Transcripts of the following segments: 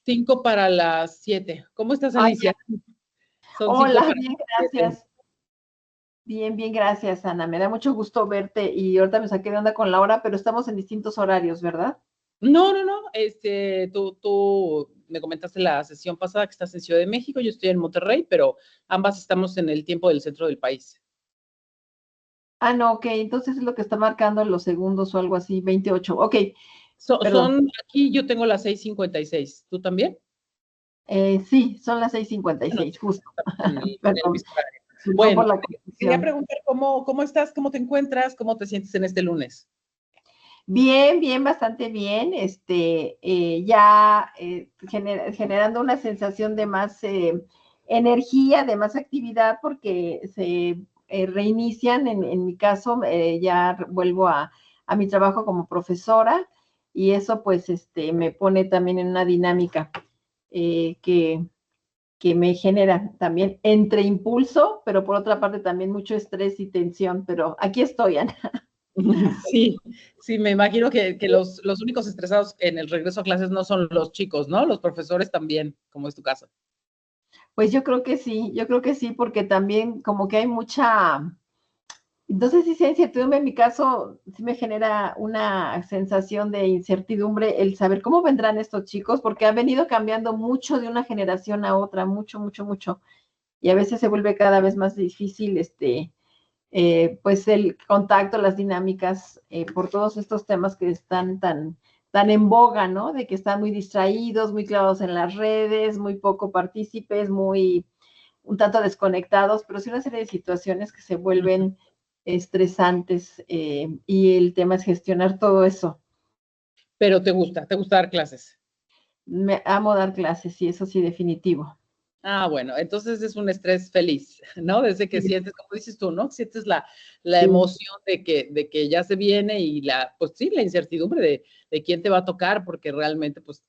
5 para las 7. ¿Cómo estás, Ay, Alicia? Son 5 hola, para bien, las 7. gracias. Bien, gracias, Ana. Me da mucho gusto verte y ahorita me saqué de onda con la hora, pero estamos en distintos horarios, ¿verdad? No. Tú me comentaste la sesión pasada que estás en Ciudad de México, yo estoy en Monterrey, pero ambas estamos en el tiempo del centro del país. Ah, no, ok, entonces es lo que está marcando los segundos o algo así, 28. Ok, perdón. Aquí yo tengo las 6:56. ¿Tú también? Sí, son las seis cincuenta y Bueno, seis, justo. estamos en el Perdón, mismo horario. perdón Bueno, por la quería confusión. preguntar cómo estás, cómo te encuentras, cómo te sientes en este lunes. Bien, bastante bien. Ya generando una sensación de más energía, de más actividad, porque se reinician, en mi caso, ya vuelvo a mi trabajo como profesora y eso pues me pone también en una dinámica eh, que, que me genera también entre impulso, pero por otra parte también mucho estrés y tensión, pero aquí estoy, Ana. Sí, sí, me imagino que los únicos estresados en el regreso a clases no son los chicos, ¿no? Los profesores también, como es tu caso. Pues yo creo que sí, porque también como que hay mucha, entonces sí, sí hay incertidumbre, en mi caso sí me genera una sensación de incertidumbre el saber cómo vendrán estos chicos, porque han venido cambiando mucho de una generación a otra, mucho, y a veces se vuelve cada vez más difícil pues el contacto, las dinámicas, por todos estos temas que están tan en boga, ¿no? De que están muy distraídos, muy clavados en las redes, muy poco partícipes, muy un tanto desconectados, pero sí una serie de situaciones que se vuelven estresantes y el tema es gestionar todo eso. Pero te gusta dar clases. Me amo dar clases y eso sí, definitivo. Ah, bueno, entonces es un estrés feliz, ¿no? Desde que Sí, sientes, como dices tú, ¿no? Sientes la sí. emoción de que ya se viene y pues sí, la incertidumbre de quién te va a tocar, porque realmente, pues,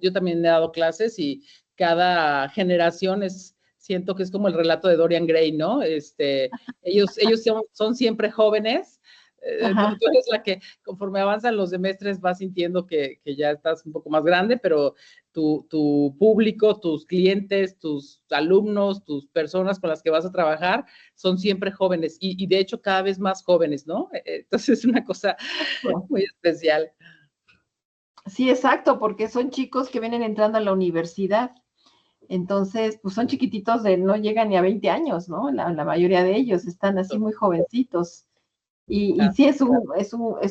yo también he dado clases y cada generación siento que es como el relato de Dorian Gray, ¿no? Ellos son siempre jóvenes, Ajá. tú eres la que conforme avanzan los semestres vas sintiendo que ya estás un poco más grande, pero tu público, tus clientes, tus alumnos, tus personas con las que vas a trabajar son siempre jóvenes y de hecho cada vez más jóvenes, ¿no? Entonces es una cosa muy especial. Sí, exacto, porque son chicos que vienen entrando a la universidad. Entonces, pues son chiquititos de no llegan ni a 20 años, ¿no? La mayoría de ellos están así muy jovencitos. Y sí es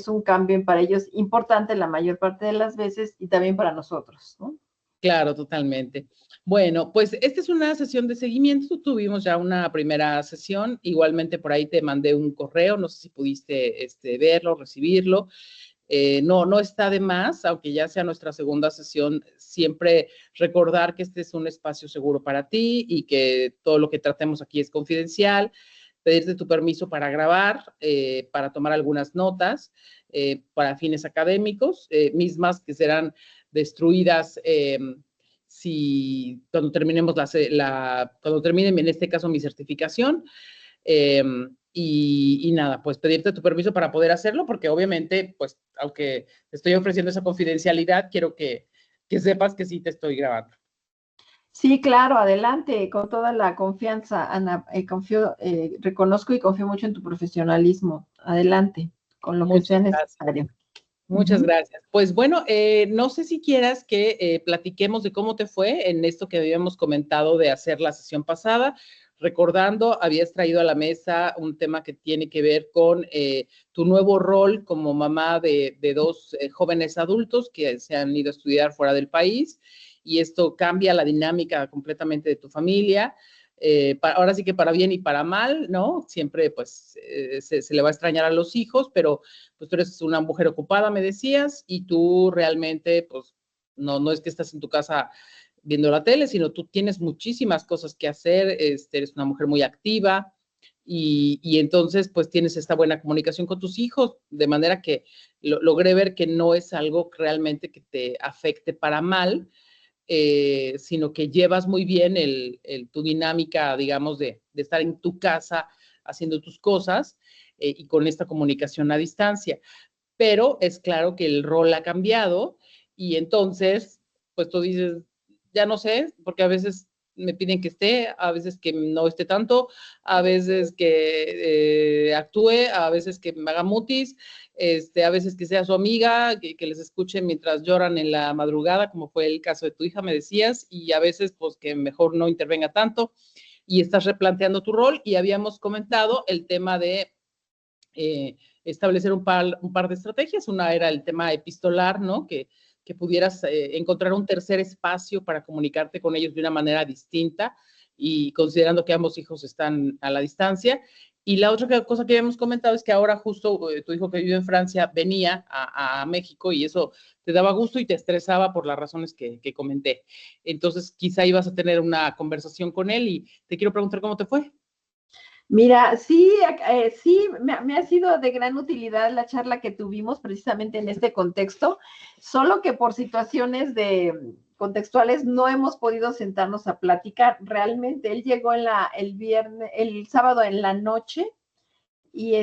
un cambio para ellos importante la mayor parte de las veces y también para nosotros, ¿no? Claro, totalmente. Bueno, pues esta es una sesión de seguimiento. Tuvimos ya una primera sesión. Igualmente por ahí te mandé un correo. No sé si pudiste verlo, recibirlo. No está de más, aunque ya sea nuestra segunda sesión, siempre recordar que este es un espacio seguro para ti y que todo lo que tratemos aquí es confidencial, pedirte tu permiso para grabar, para tomar algunas notas para fines académicos, mismas que serán destruidas si cuando terminemos cuando termine en este caso mi certificación. Eh, y nada, pues pedirte tu permiso para poder hacerlo, porque obviamente, pues, aunque te estoy ofreciendo esa confidencialidad, quiero que sepas que sí te estoy grabando. Sí, claro, adelante, con toda la confianza, Ana. Reconozco y confío mucho en tu profesionalismo. Adelante, con lo que sea Muchas gracias. necesario. Muchas Ujú. gracias. Pues bueno, no sé si quieras que platiquemos de cómo te fue en esto que habíamos comentado de hacer la sesión pasada. Recordando, habías traído a la mesa un tema que tiene que ver con tu nuevo rol como mamá de dos jóvenes adultos que se han ido a estudiar fuera del país y esto cambia la dinámica completamente de tu familia. Ahora sí que para bien y para mal, ¿no? Siempre pues se le va a extrañar a los hijos, pero pues tú eres una mujer ocupada, me decías, y tú realmente, pues, no es que estás en tu casa viendo la tele, sino tú tienes muchísimas cosas que hacer, eres una mujer muy activa y entonces, pues, tienes esta buena comunicación con tus hijos, de manera que logré ver que no es algo realmente que te afecte para mal, sino que llevas muy bien tu dinámica, digamos, de estar en tu casa haciendo tus cosas y con esta comunicación a distancia. Pero es claro que el rol ha cambiado y entonces pues tú dices, ya no sé, porque a veces me piden que esté, a veces que no esté tanto, a veces que actúe, a veces que me haga mutis, a veces que sea su amiga, que les escuche mientras lloran en la madrugada, como fue el caso de tu hija, me decías, y a veces pues que mejor no intervenga tanto, y estás replanteando tu rol, y habíamos comentado el tema de establecer un par de estrategias. Una era el tema epistolar, ¿no? Que pudieras encontrar un tercer espacio para comunicarte con ellos de una manera distinta y considerando que ambos hijos están a la distancia. Y la otra cosa que habíamos comentado es que ahora justo tu hijo que vive en Francia venía a México y eso te daba gusto y te estresaba por las razones que comenté. Entonces quizá ibas a tener una conversación con él y te quiero preguntar cómo te fue. Mira, sí, sí, me ha sido de gran utilidad la charla que tuvimos precisamente en este contexto, solo que por situaciones contextuales no hemos podido sentarnos a platicar. Realmente él llegó el sábado en la noche y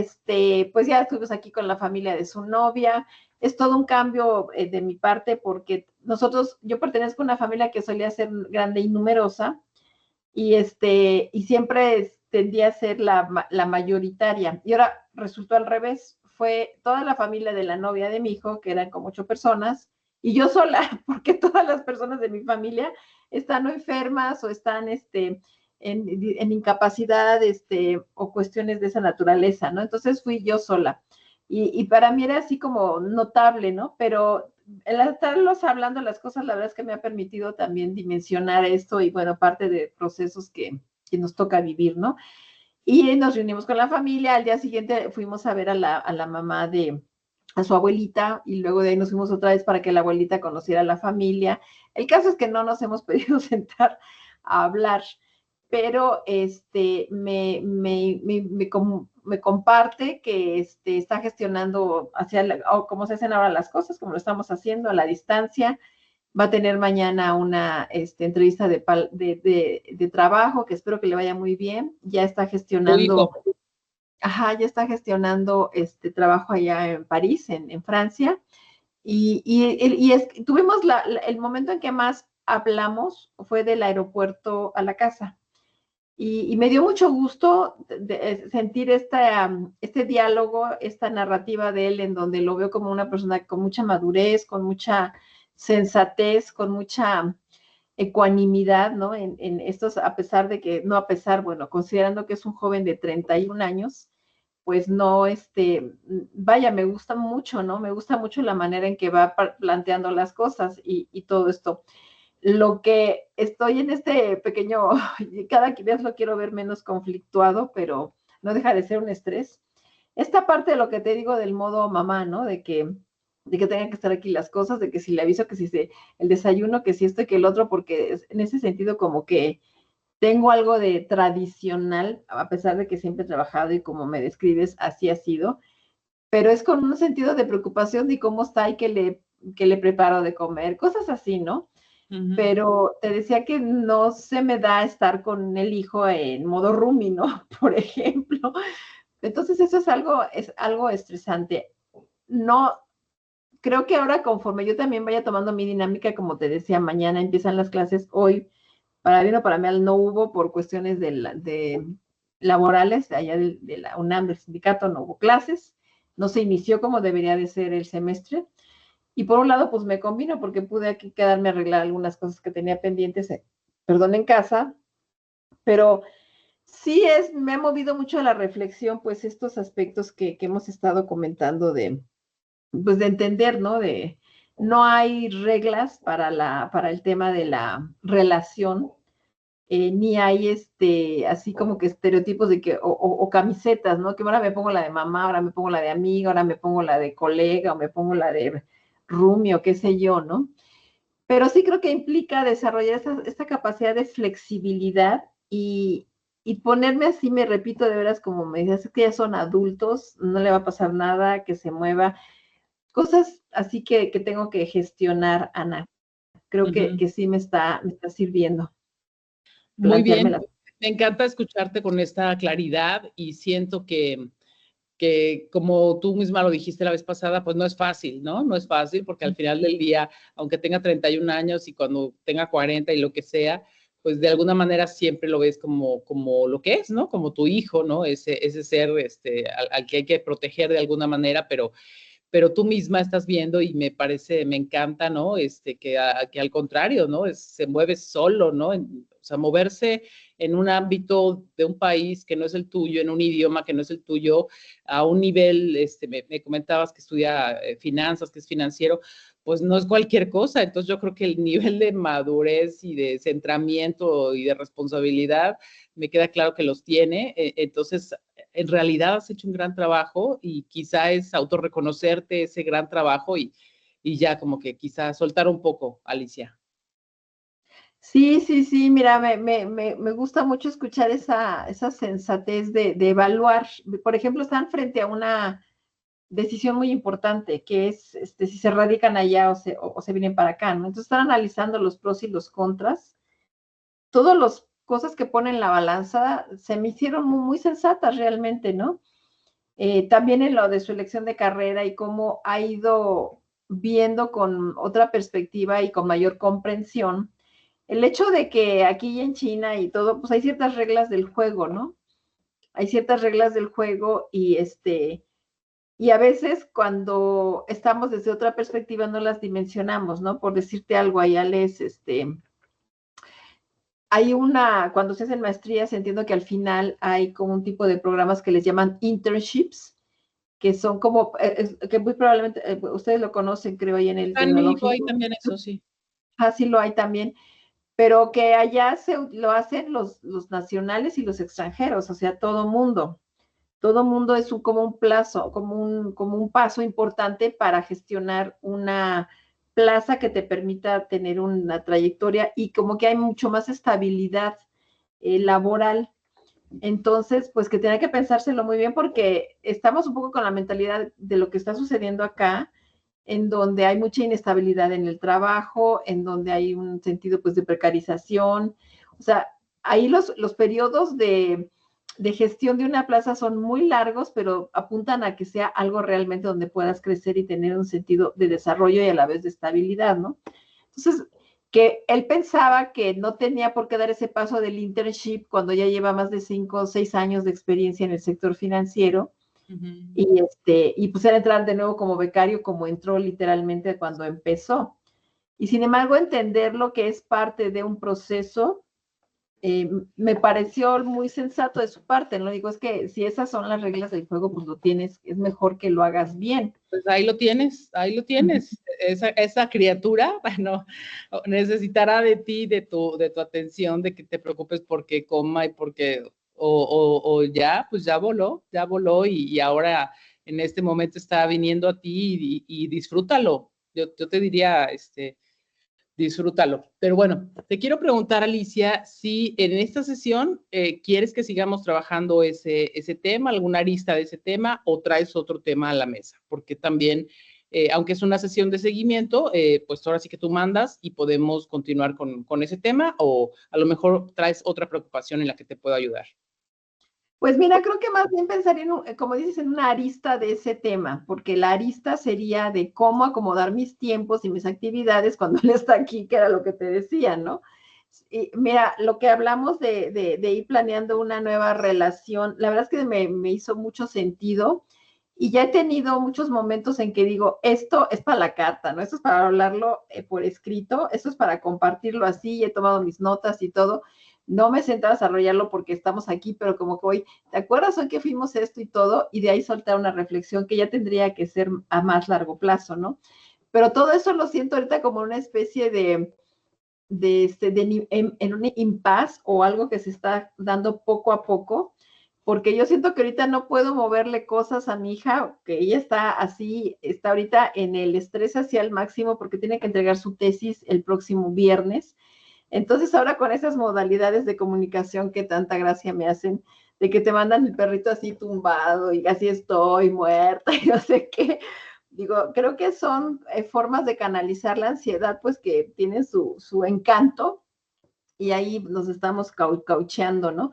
pues ya estuvimos aquí con la familia de su novia. Es todo un cambio de mi parte porque yo pertenezco a una familia que solía ser grande y numerosa y siempre tendía a ser la mayoritaria. Y ahora resultó al revés. Fue toda la familia de la novia de mi hijo, que eran como 8 personas, y yo sola, porque todas las personas de mi familia están o enfermas o están en incapacidad o cuestiones de esa naturaleza, ¿no? Entonces fui yo sola. Y para mí era así como notable, ¿no? Pero el estarlos hablando las cosas, la verdad es que me ha permitido también dimensionar esto y, bueno, parte de procesos que nos toca vivir, ¿no? Y nos reunimos con la familia, al día siguiente fuimos a ver a la mamá a su abuelita, y luego de ahí nos fuimos otra vez para que la abuelita conociera a la familia. El caso es que no nos hemos podido sentar a hablar, pero me comparte que está gestionando cómo se hacen ahora las cosas, como lo estamos haciendo a la distancia. Va a tener mañana una entrevista de trabajo, que espero que le vaya muy bien. Ya está gestionando, ya está gestionando trabajo allá en París, en Francia. Tuvimos el momento en que más hablamos fue del aeropuerto a la casa. Y me dio mucho gusto sentir este diálogo, esta narrativa de él, en donde lo veo como una persona con mucha madurez, con mucha sensatez, con mucha ecuanimidad, ¿no? En estos, bueno, considerando que es un joven de 31 años, pues no, vaya, me gusta mucho, ¿no? Me gusta mucho la manera en que va planteando las cosas y todo esto. Lo que estoy en este pequeño, cada vez lo quiero ver menos conflictuado, pero no deja de ser un estrés. Esta parte de lo que te digo del modo mamá, ¿no? De que tengan que estar aquí las cosas, de que si le aviso, que si el desayuno, que si esto y que el otro, porque en ese sentido como que tengo algo de tradicional, a pesar de que siempre he trabajado y como me describes, así ha sido, pero es con un sentido de preocupación de cómo está y que le preparo de comer, cosas así, ¿no? Uh-huh. Pero te decía que no se me da estar con el hijo en modo roomie, ¿no? Por ejemplo. Entonces eso es algo estresante. No, creo que ahora conforme yo también vaya tomando mi dinámica, como te decía, mañana empiezan las clases, hoy, para bien o para mal, no hubo por cuestiones de laborales, allá de la UNAM, del sindicato, no hubo clases, no se inició como debería de ser el semestre. Y por un lado, pues me convino porque pude aquí quedarme a arreglar algunas cosas que tenía pendientes, en casa, pero sí me ha movido mucho a la reflexión, pues estos aspectos que hemos estado comentando pues de entender, ¿no? No hay reglas para el tema de la relación, ni hay así como que estereotipos de que, o camisetas, ¿no? Que ahora me pongo la de mamá, ahora me pongo la de amiga, ahora me pongo la de colega, o me pongo la de roomie, o qué sé yo, ¿no? Pero sí creo que implica desarrollar esta capacidad de flexibilidad y ponerme así, me repito, de veras, como me decías, que ya son adultos, no le va a pasar nada, que se mueva. Cosas así que tengo que gestionar, Ana. Creo uh-huh. que sí me está sirviendo. Muy bien, me encanta escucharte con esta claridad y siento que que como tú misma lo dijiste la vez pasada, pues no es fácil, ¿no? No es fácil porque al final del día, aunque tenga 31 años y cuando tenga 40 y lo que sea, pues de alguna manera siempre lo ves como lo que es, ¿no? Como tu hijo, ¿no? Ese ser al que hay que proteger de alguna manera, pero tú misma estás viendo y me parece, me encanta, ¿no? Que al contrario, ¿no? Se mueve solo, ¿no? O sea, moverse en un ámbito de un país que no es el tuyo, en un idioma que no es el tuyo, a un nivel, me comentabas que estudia finanzas, que es financiero, pues no es cualquier cosa. Entonces yo creo que el nivel de madurez y de centramiento y de responsabilidad, me queda claro que los tiene. Entonces, en realidad has hecho un gran trabajo y quizá es autorreconocerte ese gran trabajo y ya como que quizá soltar un poco, Alicia. Sí, sí, sí, mira, me gusta mucho escuchar esa sensatez de evaluar. Por ejemplo, están frente a una decisión muy importante, que es si se radican allá o se vienen para acá, ¿no? Entonces están analizando los pros y los contras. Todas las cosas que ponen en la balanza se me hicieron muy, muy sensatas realmente, ¿no? También en lo de su elección de carrera y cómo ha ido viendo con otra perspectiva y con mayor comprensión el hecho de que aquí en China y todo, pues hay ciertas reglas del juego, ¿no? Hay ciertas reglas del juego y a veces cuando estamos desde otra perspectiva no las dimensionamos, ¿no? Por decirte algo, allá hay cuando se hacen maestrías, entiendo que al final hay como un tipo de programas que les llaman internships, que son como, que muy probablemente ustedes lo conocen, creo, ahí en el En México hay tecnológico. también eso, sí. Así lo hay también, pero que allá lo hacen los nacionales y los extranjeros, o sea, todo mundo. Todo mundo es como un plazo, como un paso importante para gestionar una plaza que te permita tener una trayectoria y como que hay mucho más estabilidad laboral. Entonces, pues que tiene que pensárselo muy bien porque estamos un poco con la mentalidad de lo que está sucediendo acá, en donde hay mucha inestabilidad en el trabajo, en donde hay un sentido pues de precarización. O sea, ahí los periodos de gestión de una plaza son muy largos, pero apuntan a que sea algo realmente donde puedas crecer y tener un sentido de desarrollo y a la vez de estabilidad, ¿no? Entonces, que él pensaba que no tenía por qué dar ese paso del internship cuando ya lleva más de 5 o 6 años de experiencia en el sector financiero, y pues era entrar de nuevo como becario, como entró literalmente cuando empezó. Y sin embargo, entender lo que es parte de un proceso, me pareció muy sensato de su parte, ¿no? Digo, es que si esas son las reglas del juego, pues lo tienes, es mejor que lo hagas bien. Pues ahí lo tienes, ahí lo tienes. Esa criatura, bueno, necesitará de ti, de tu atención, de que te preocupes porque coma y porque, o ya, pues ya voló y ahora en este momento está viniendo a ti y disfrútalo. Yo te diría, disfrútalo. Pero bueno, te quiero preguntar, Alicia, si en esta sesión quieres que sigamos trabajando ese tema, alguna arista de ese tema, o traes otro tema a la mesa, porque también, aunque es una sesión de seguimiento, pues ahora sí que tú mandas y podemos continuar con ese tema, o a lo mejor traes otra preocupación en la que te puedo ayudar. Pues mira, creo que más bien pensaría, como dices, en una arista de ese tema, porque la arista sería de cómo acomodar mis tiempos y mis actividades cuando él está aquí, que era lo que te decía, ¿no? Y mira, lo que hablamos de ir planeando una nueva relación, la verdad es que me hizo mucho sentido y ya he tenido muchos momentos en que digo, esto es para la carta, ¿no? Esto es para hablarlo por escrito, esto es para compartirlo así, y he tomado mis notas y todo. No me siento a desarrollarlo porque estamos aquí, pero como que hoy, ¿te acuerdas hoy que fuimos esto y todo? Y de ahí soltar una reflexión que ya tendría que ser a más largo plazo, ¿no? Pero todo eso lo siento ahorita como una especie en un impasse o algo que se está dando poco a poco, porque yo siento que ahorita no puedo moverle cosas a mi hija, que ella está así, está ahorita en el estrés hacia el máximo porque tiene que entregar su tesis el próximo viernes. Entonces ahora con esas modalidades de comunicación que tanta gracia me hacen, de que te mandan el perrito así tumbado y así estoy muerta y no sé qué, digo, creo que son formas de canalizar la ansiedad, pues que tienen su encanto y ahí nos estamos caucheando, ¿no?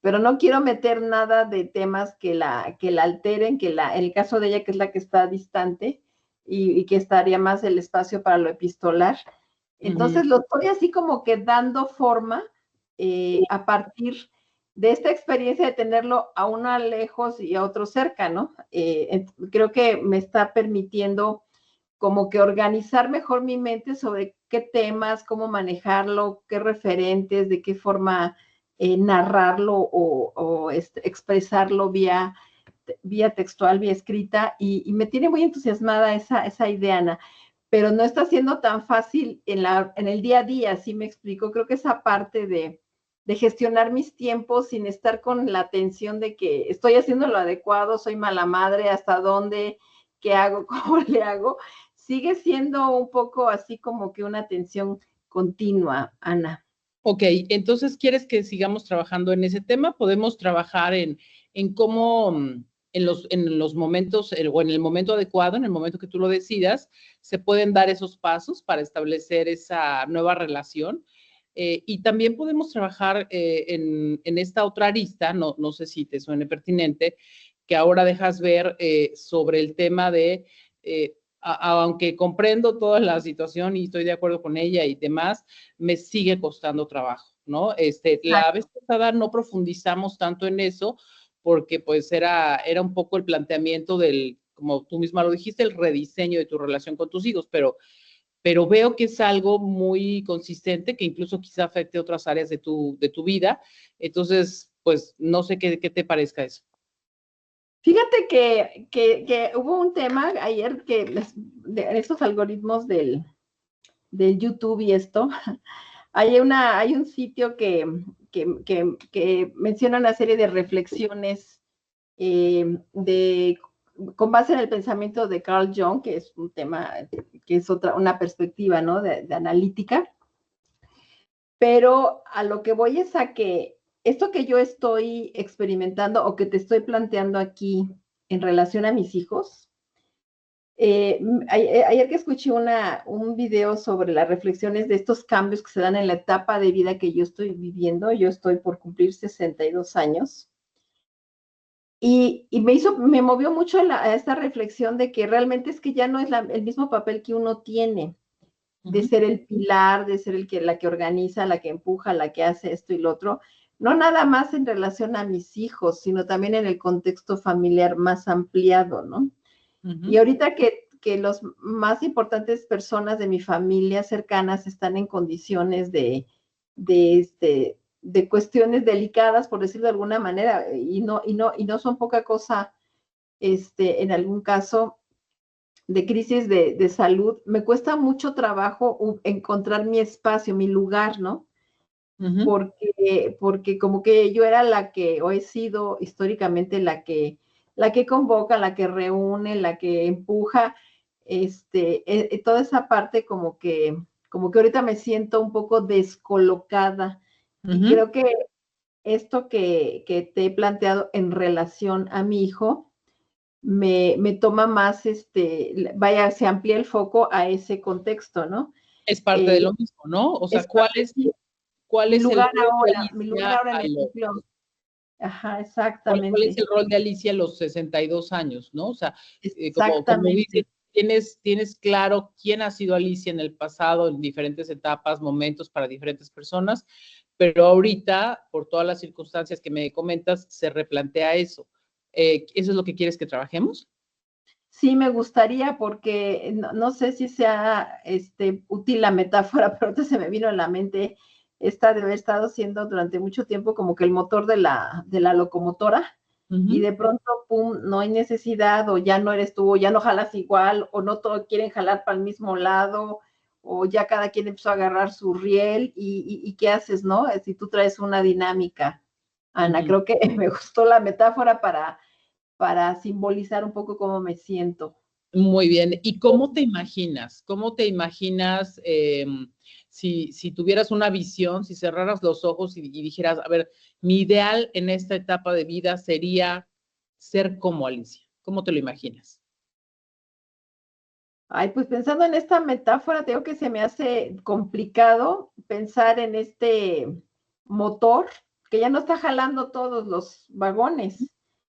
pero no quiero meter nada de temas que la alteren, en el caso de ella, que es la que está distante, y que estaría más el espacio para lo epistolar. Entonces lo estoy así como que dando forma a partir de esta experiencia de tenerlo a uno lejos y a otro cerca, ¿no? Creo que me está permitiendo como que organizar mejor mi mente sobre qué temas, cómo manejarlo, qué referentes, de qué forma narrarlo o expresarlo vía textual, vía escrita, y me tiene muy entusiasmada esa idea, Ana, pero no está siendo tan fácil en el día a día, ¿sí me explico? Creo que esa parte de gestionar mis tiempos sin estar con la tensión de que estoy haciendo lo adecuado, soy mala madre, hasta dónde, qué hago, cómo le hago, sigue siendo un poco así como que una tensión continua, Ana. Ok, entonces, ¿quieres que sigamos trabajando en ese tema? Podemos trabajar en cómo en los momentos o en el momento adecuado, en el momento que tú lo decidas, se pueden dar esos pasos para establecer esa nueva relación. Y también podemos trabajar en esta otra arista, no sé si te suene pertinente, que ahora dejas ver sobre el tema de aunque comprendo toda la situación y estoy de acuerdo con ella y demás, me sigue costando trabajo, ¿no? La vez pasada no profundizamos tanto en eso porque pues era un poco el planteamiento del, como tú misma lo dijiste, el rediseño de tu relación con tus hijos, pero veo que es algo muy consistente que incluso quizá afecte otras áreas de tu vida. Entonces, pues no sé qué te parezca eso. Fíjate que hubo un tema ayer que de estos algoritmos del YouTube y esto, hay un sitio que menciona una serie de reflexiones con base en el pensamiento de Carl Jung, que es un tema, que es una perspectiva, ¿no? de analítica. Pero a lo que voy es a que esto que yo estoy experimentando o que te estoy planteando aquí en relación a mis hijos, ayer que escuché un video sobre las reflexiones de estos cambios que se dan en la etapa de vida que yo estoy viviendo, yo estoy por cumplir 62 años, y me movió mucho a esta reflexión de que realmente es que ya no es el mismo papel que uno tiene, de ser el pilar, de ser la que organiza, la que empuja, la que hace esto y lo otro, no nada más en relación a mis hijos, sino también en el contexto familiar más ampliado, ¿no? Y ahorita que los más importantes personas de mi familia cercanas están en condiciones de cuestiones delicadas, por decirlo de alguna manera, y no son poca cosa, en algún caso, de crisis de salud, me cuesta mucho trabajo encontrar mi espacio, mi lugar, ¿no? Porque como que yo era la que, o he sido históricamente la que convoca, la que reúne, la que empuja, toda esa parte como que ahorita me siento un poco descolocada. Y creo que esto que te he planteado en relación a mi hijo, me toma más, vaya, se amplía el foco a ese contexto, ¿no? Es parte de lo mismo, ¿no? O sea, ¿cuál es mi el lugar rol de ahora, mi lugar Alicia ahora en el ciclo? Ajá, cuál es exactamente. el rol de Alicia a los 62 años, ¿no? O sea, como dices, Exactamente. tienes claro quién ha sido Alicia en el pasado, en diferentes etapas, momentos para diferentes personas, pero ahorita, por todas las circunstancias que me comentas, se replantea eso. ¿Eso es lo que quieres que trabajemos? Sí, me gustaría porque no sé si sea útil la metáfora, pero ahorita se me vino a la mente esta de haber estado siendo durante mucho tiempo como que el motor de la locomotora, y de pronto, pum, no hay necesidad, o ya no eres tú, o ya no jalas igual, o no todos quieren jalar para el mismo lado, o ya cada quien empezó a agarrar su riel, y ¿qué haces, no? Si tú traes una dinámica, Ana, creo que me gustó la metáfora para simbolizar un poco cómo me siento. Muy bien. ¿Y cómo te imaginas? ¿Cómo te imaginas si tuvieras una visión, si cerraras los ojos y dijeras, a ver, mi ideal en esta etapa de vida sería ser como Alicia? ¿Cómo te lo imaginas? Ay, pues pensando en esta metáfora, te digo que se me hace complicado pensar en este motor que ya no está jalando todos los vagones.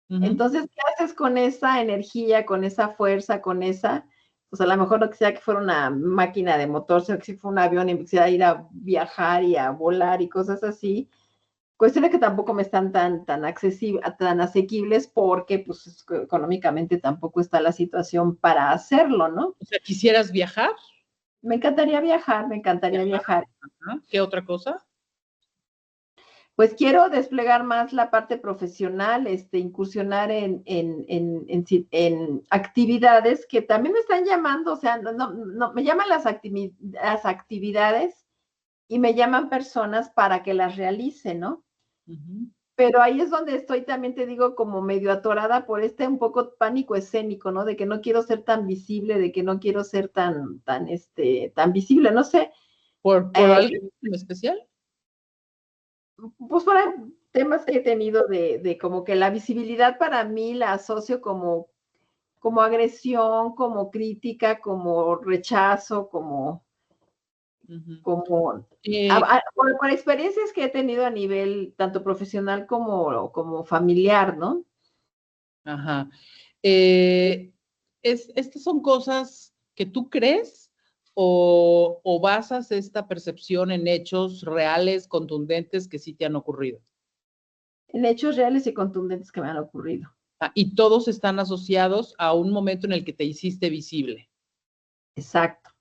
Entonces, ¿qué haces con esa energía, con esa fuerza, con esa? Pues a lo mejor no quisiera que fuera una máquina de motor, sino que si fuera un avión y quisiera ir a viajar y a volar y cosas así. Cuestiones que tampoco me están tan asequibles porque pues económicamente tampoco está la situación para hacerlo, ¿no? O sea, ¿quisieras viajar? Me encantaría viajar, me encantaría viajar. Ajá. ¿Qué otra cosa? Pues quiero desplegar más la parte profesional, incursionar en actividades que también me están llamando, o sea, no me llaman las actividades y me llaman personas para que las realice, ¿no? Pero ahí es donde estoy también, te digo, como medio atorada por un poco pánico escénico, ¿no? De que no quiero ser tan visible, de que no quiero ser tan visible, no sé. ¿Por algo en especial? Pues para temas que he tenido de como que la visibilidad para mí la asocio como agresión, como crítica, como rechazo, como por experiencias que he tenido a nivel tanto profesional como familiar, ¿no? Ajá. ¿Estas son cosas que tú crees o basas esta percepción en hechos reales, contundentes que sí te han ocurrido? En hechos reales y contundentes que me han ocurrido. Y todos están asociados a un momento en el que te hiciste visible. Exacto.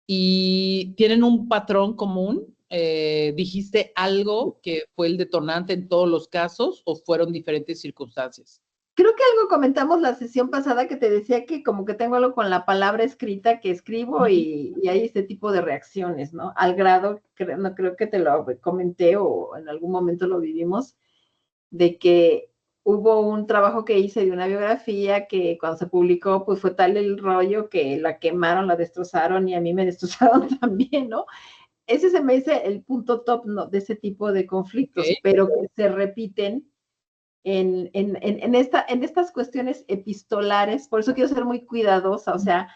Y tienen un patrón común. ¿Dijiste algo que fue el detonante en todos los casos o fueron diferentes circunstancias? Creo que algo comentamos la sesión pasada que te decía que como que tengo algo con la palabra escrita que escribo y hay este tipo de reacciones, ¿no? Al grado, no creo que te lo comenté o en algún momento lo vivimos, de que hubo un trabajo que hice de una biografía que cuando se publicó, pues fue tal el rollo que la quemaron, la destrozaron y a mí me destrozaron también, ¿no? Ese se me dice el punto top, ¿no? De ese tipo de conflictos, pero que se repiten en estas cuestiones epistolares, por eso quiero ser muy cuidadosa, o sea,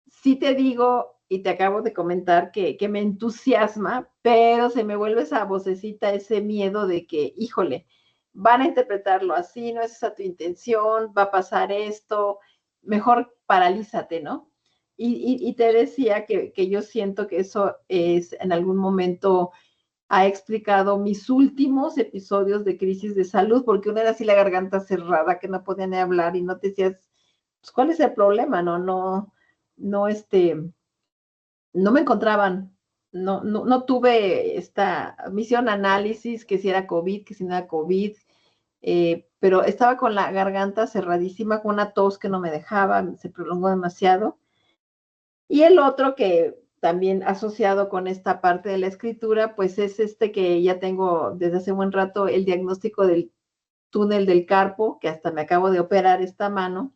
sí te digo y te acabo de comentar que me entusiasma, pero se me vuelve esa vocecita, ese miedo de que, híjole, van a interpretarlo así, no es esa tu intención, va a pasar esto, mejor paralízate, ¿no? Y te decía que yo siento que eso es en algún momento ha explicado mis últimos episodios de crisis de salud, porque una era así la garganta cerrada, que no podía ni hablar y no te decías, pues, ¿cuál es el problema? No, no me encontraban, no tuve me hicieron análisis, que si era COVID, que si no era COVID, pero estaba con la garganta cerradísima, con una tos que no me dejaba, se prolongó demasiado. Y el otro que también asociado con esta parte de la escritura, pues es que ya tengo desde hace un buen rato el diagnóstico del túnel del carpo, que hasta me acabo de operar esta mano.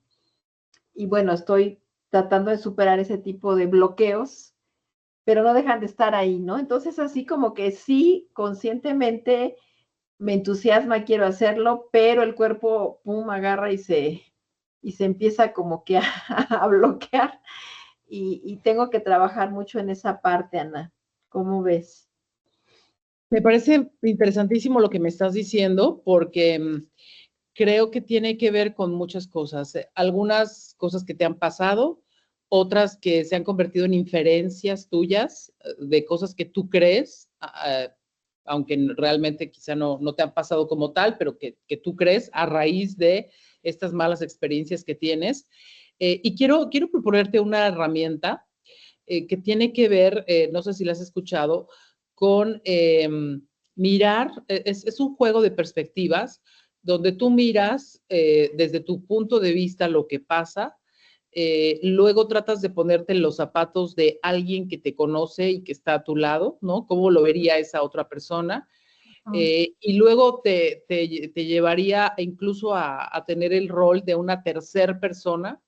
Y bueno, estoy tratando de superar ese tipo de bloqueos, pero no dejan de estar ahí, ¿no? Entonces, así como que sí, conscientemente me entusiasma, quiero hacerlo, pero el cuerpo, pum, agarra y se empieza como que a bloquear. Y tengo que trabajar mucho en esa parte, Ana. ¿Cómo ves? Me parece interesantísimo lo que me estás diciendo porque creo que tiene que ver con muchas cosas. Algunas cosas que te han pasado, otras que se han convertido en inferencias tuyas de cosas que tú crees, aunque realmente quizá no te han pasado como tal, pero que tú crees a raíz de estas malas experiencias que tienes. Y quiero proponerte una herramienta que tiene que ver, no sé si la has escuchado, con mirar, es un juego de perspectivas donde tú miras desde tu punto de vista lo que pasa, luego tratas de ponerte en los zapatos de alguien que te conoce y que está a tu lado, ¿no? ¿Cómo lo vería esa otra persona? Y luego te llevaría incluso a tener el rol de una tercer persona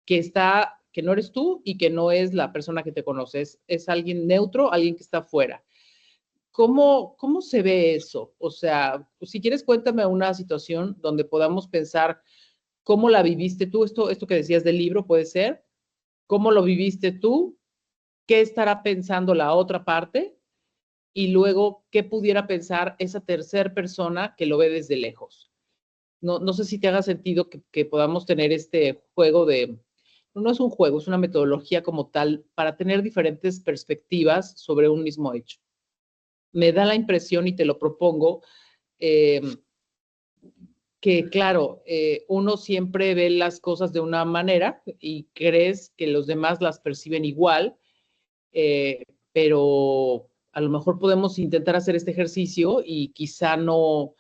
que no eres tú y que no es la persona que te conoces, es alguien neutro, alguien que está fuera. ¿Cómo se ve eso? O sea, pues si quieres, cuéntame una situación donde podamos pensar cómo la viviste tú, esto que decías del libro puede ser, cómo lo viviste tú, qué estará pensando la otra parte y luego qué pudiera pensar esa tercera persona que lo ve desde lejos. No sé si te haga sentido que podamos tener este juego de, no es un juego, es una metodología como tal para tener diferentes perspectivas sobre un mismo hecho. Me da la impresión y te lo propongo eh, que, claro, uno siempre ve las cosas de una manera y crees que los demás las perciben igual, pero a lo mejor podemos intentar hacer este ejercicio y quizá no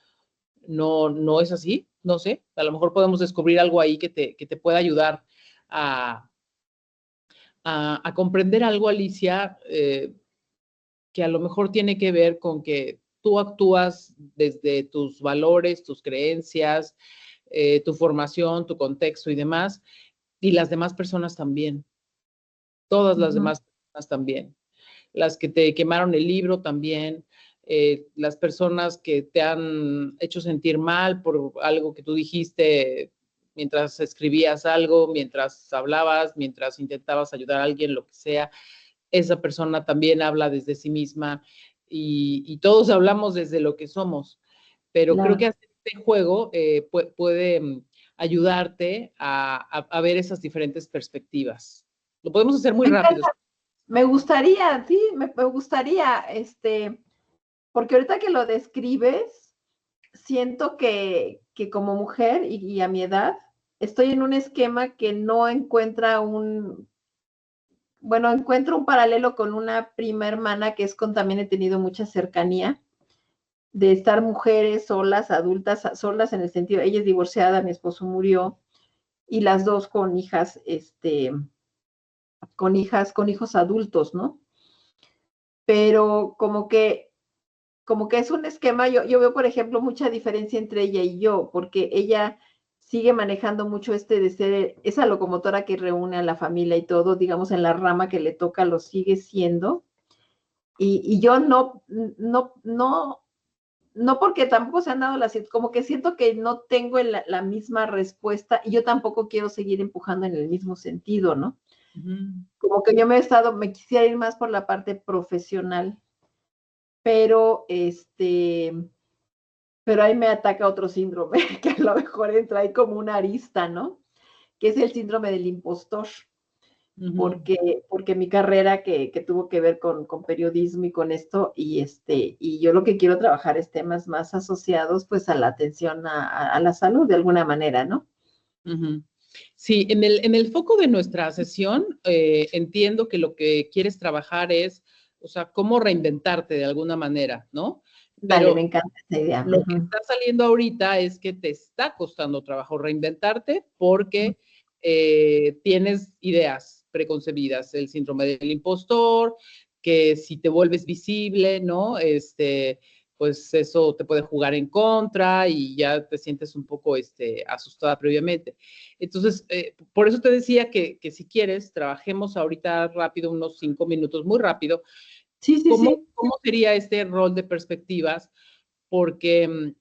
es así, no sé, a lo mejor podemos descubrir algo ahí que te pueda ayudar a, a comprender algo, Alicia, que a lo mejor tiene que ver con que tú actúas desde tus valores, tus creencias, tu formación, tu contexto y demás, y las demás personas también, todas las demás personas también, las que te quemaron el libro también, las personas que te han hecho sentir mal por algo que tú dijiste mientras escribías algo, mientras hablabas, mientras intentabas ayudar a alguien, lo que sea, esa persona también habla desde sí misma y todos hablamos desde lo que somos, pero creo que Claro. hacer este juego puede ayudarte a ver esas diferentes perspectivas. Lo podemos hacer muy rápido. Me gustaría, sí, me gustaría, porque ahorita que lo describes, siento que como mujer y a mi edad, estoy en un esquema que no encuentra bueno, encuentro un paralelo con una prima hermana que es con también he tenido mucha cercanía, de estar mujeres solas, adultas, solas en el sentido, ella es divorciada, mi esposo murió, y las dos con hijas, con hijos adultos, ¿no? Pero como que es un esquema, yo veo, por ejemplo, mucha diferencia entre ella y yo, porque ella sigue manejando mucho de ser esa locomotora que reúne a la familia y todo, digamos, en la rama que le toca, lo sigue siendo. Y yo no porque tampoco se han dado las, como que siento que no tengo la misma respuesta y yo tampoco quiero seguir empujando en el mismo sentido, ¿no? Como que yo me quisiera ir más por la parte profesional, pero pero ahí me ataca otro síndrome, que a lo mejor entra ahí como una arista, ¿no? Que es el síndrome del impostor, porque mi carrera que tuvo que ver con periodismo y con esto, y yo lo que quiero trabajar es temas más asociados pues a la atención a la salud de alguna manera, ¿no? Sí, en el foco de nuestra sesión, entiendo que lo que quieres trabajar es, o sea, cómo reinventarte de alguna manera, ¿no? Vale, me Pero encanta esa idea. lo que está saliendo ahorita es que te está costando trabajo reinventarte porque tienes ideas preconcebidas, el síndrome del impostor, que si te vuelves visible, ¿no? Pues eso te puede jugar en contra y ya te sientes un poco asustada previamente. Entonces, por eso te decía que si quieres, trabajemos ahorita rápido, unos 5 minutos, muy rápido. Sí, sí, ¿Cómo, sí. cómo sería este rol de perspectivas? Porque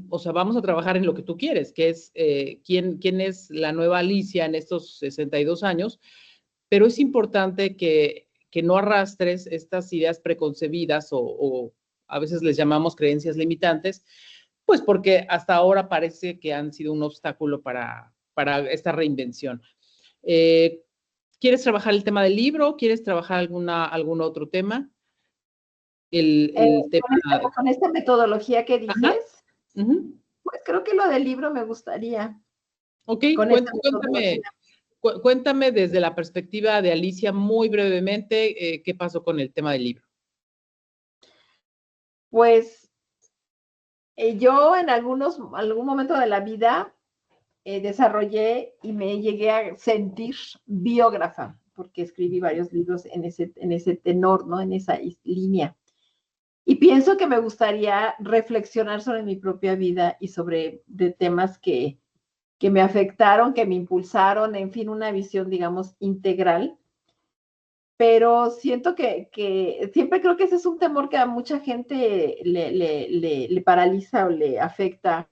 o sea, vamos a trabajar en lo que tú quieres, que es quién es la nueva Alicia en estos 62 años, pero es importante que no arrastres estas ideas preconcebidas o a veces les llamamos creencias limitantes, pues porque hasta ahora parece que han sido un obstáculo para esta reinvención. Eh, ¿Quieres trabajar el tema del libro? ¿Quieres trabajar algún otro tema? El tema... Con esta metodología que Ajá. dices, Uh-huh. pues creo que lo del libro me gustaría, Ok, con esta metodología. cuéntame desde la perspectiva de Alicia muy brevemente qué pasó con el tema del libro. Pues yo en algún momento de la vida desarrollé y me llegué a sentir biógrafa, porque escribí varios libros en ese tenor, ¿no? En esa línea. Y pienso que me gustaría reflexionar sobre mi propia vida y sobre de temas que me afectaron, que me impulsaron, en fin, una visión, digamos, integral. Pero siento que siempre creo que ese es un temor que a mucha gente le paraliza o le afecta,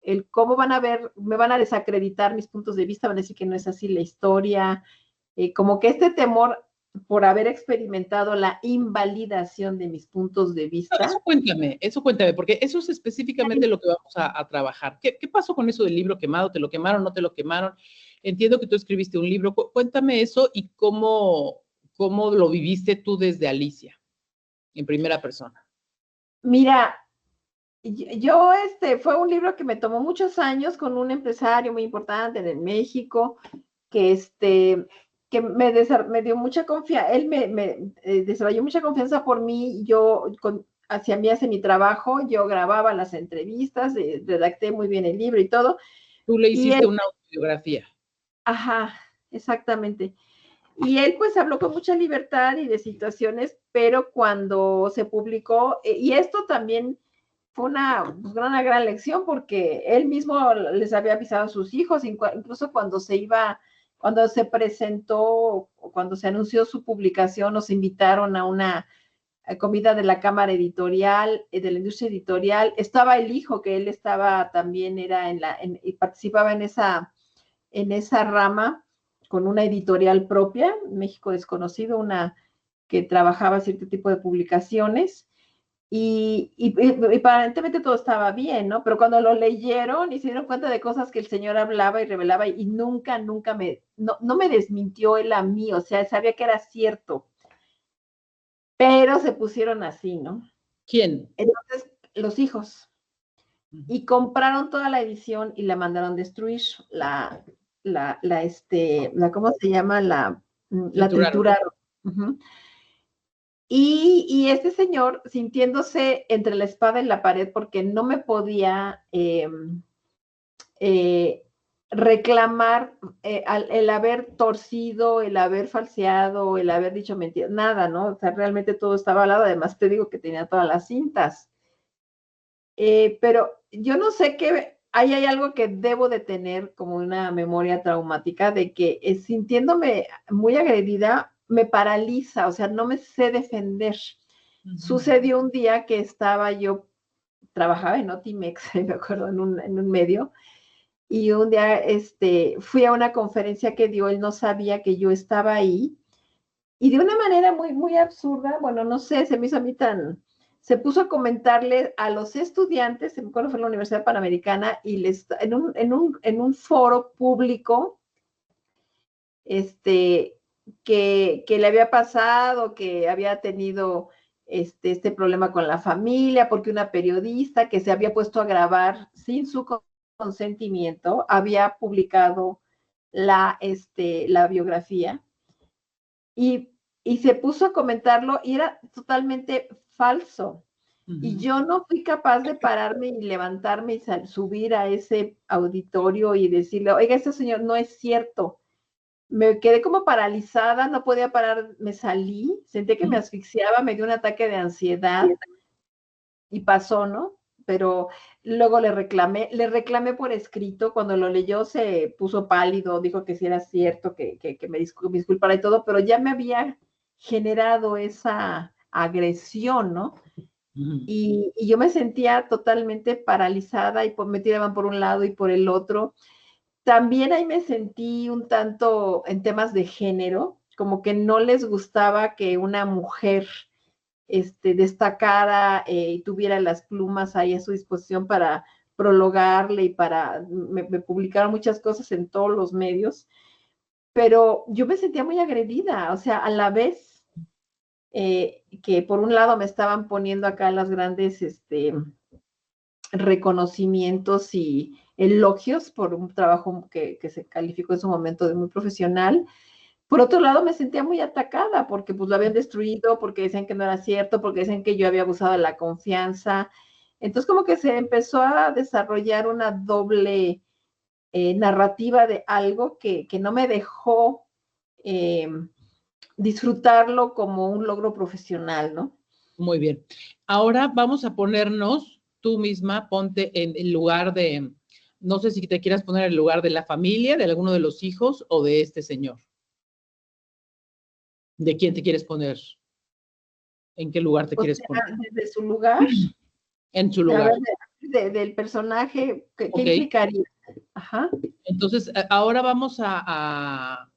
el cómo van a ver, me van a desacreditar mis puntos de vista, van a decir que no es así la historia, como que este temor por haber experimentado la invalidación de mis puntos de No, vista. eso cuéntame, porque eso es específicamente lo que vamos a trabajar. ¿Qué pasó con eso del libro quemado? ¿Te lo quemaron? ¿No te lo quemaron? Entiendo que tú escribiste un libro. Cuéntame eso y cómo lo viviste tú desde Alicia, en primera persona. Mira, yo fue un libro que me tomó muchos años con un empresario muy importante en México, que me dio mucha confianza, él me desarrolló mucha confianza por mí, hacia mí hace mi trabajo, yo grababa las entrevistas, redacté muy bien el libro y todo. Tú le Y hiciste él, una autobiografía. ajá, exactamente. Y él pues habló con mucha libertad y de situaciones, pero cuando se publicó, y esto también fue una gran lección porque él mismo les había avisado a sus hijos, incluso cuando se presentó, cuando se anunció su publicación, nos invitaron a una comida de la Cámara Editorial, de la industria editorial, estaba el hijo, que él estaba también, y participaba en esa rama, con una editorial propia, México Desconocido, una que trabajaba cierto tipo de publicaciones, y aparentemente todo estaba bien, ¿no? Pero cuando lo leyeron y se dieron cuenta de cosas que el señor hablaba y revelaba, y nunca no me desmintió él a mí, o sea, sabía que era cierto, pero se pusieron así, ¿no? ¿Quién? Entonces, los hijos, y compraron toda la edición y la mandaron destruir, ¿cómo se llama? La trituraron. Uh-huh. Y este señor, sintiéndose entre la espada y la pared, porque no me podía reclamar el haber torcido, el haber falseado, el haber dicho mentiras, nada, ¿no? O sea, realmente todo estaba al lado. Además, te digo que tenía todas las cintas. Pero yo no sé qué, ahí hay algo que debo de tener como una memoria traumática de que sintiéndome muy agredida, me paraliza, o sea, no me sé defender. Sucedió un día que trabajaba en Notimex, me acuerdo, en un medio, y un día fui a una conferencia que dio, él no sabía que yo estaba ahí, y de una manera muy, muy absurda, bueno, no sé, se me hizo a mí se puso a comentarle a los estudiantes, me acuerdo fue en la Universidad Panamericana, y en un foro público, que le había pasado, que había tenido este problema con la familia, porque una periodista que se había puesto a grabar sin su consentimiento había publicado la biografía, y se puso a comentarlo y era totalmente falso. Y yo no fui capaz de pararme y levantarme y subir a ese auditorio y decirle, oiga, este señor no es cierto. Me quedé como paralizada, no podía parar, me salí, sentí que me asfixiaba, me dio un ataque de ansiedad y pasó, ¿no? Pero luego le reclamé por escrito, cuando lo leyó se puso pálido, dijo que sí era cierto, que me disculpara y todo, pero ya me había generado esa agresión, ¿no? Y yo me sentía totalmente paralizada y me tiraban por un lado y por el otro. También ahí me sentí un tanto en temas de género, como que no les gustaba que una mujer destacara y tuviera las plumas ahí a su disposición para prologarle y me publicaron muchas cosas en todos los medios, pero yo me sentía muy agredida, o sea, a la vez que por un lado me estaban poniendo acá las grandes reconocimientos y elogios por un trabajo que se calificó en su momento de muy profesional. Por otro lado, me sentía muy atacada porque pues lo habían destruido, porque decían que no era cierto, porque decían que yo había abusado de la confianza. Entonces, como que se empezó a desarrollar una doble narrativa de algo que no me dejó disfrutarlo como un logro profesional, ¿no? Muy bien. Ahora vamos a ponernos, tú misma, ponte en el lugar de, no sé si te quieras poner en el lugar de la familia, de alguno de los hijos o de este señor. ¿De quién te quieres poner? ¿En qué lugar te quieres poner? Desde su lugar. En su lugar. Del personaje, ¿qué Okay. implicaría? Ajá. Entonces, ahora vamos a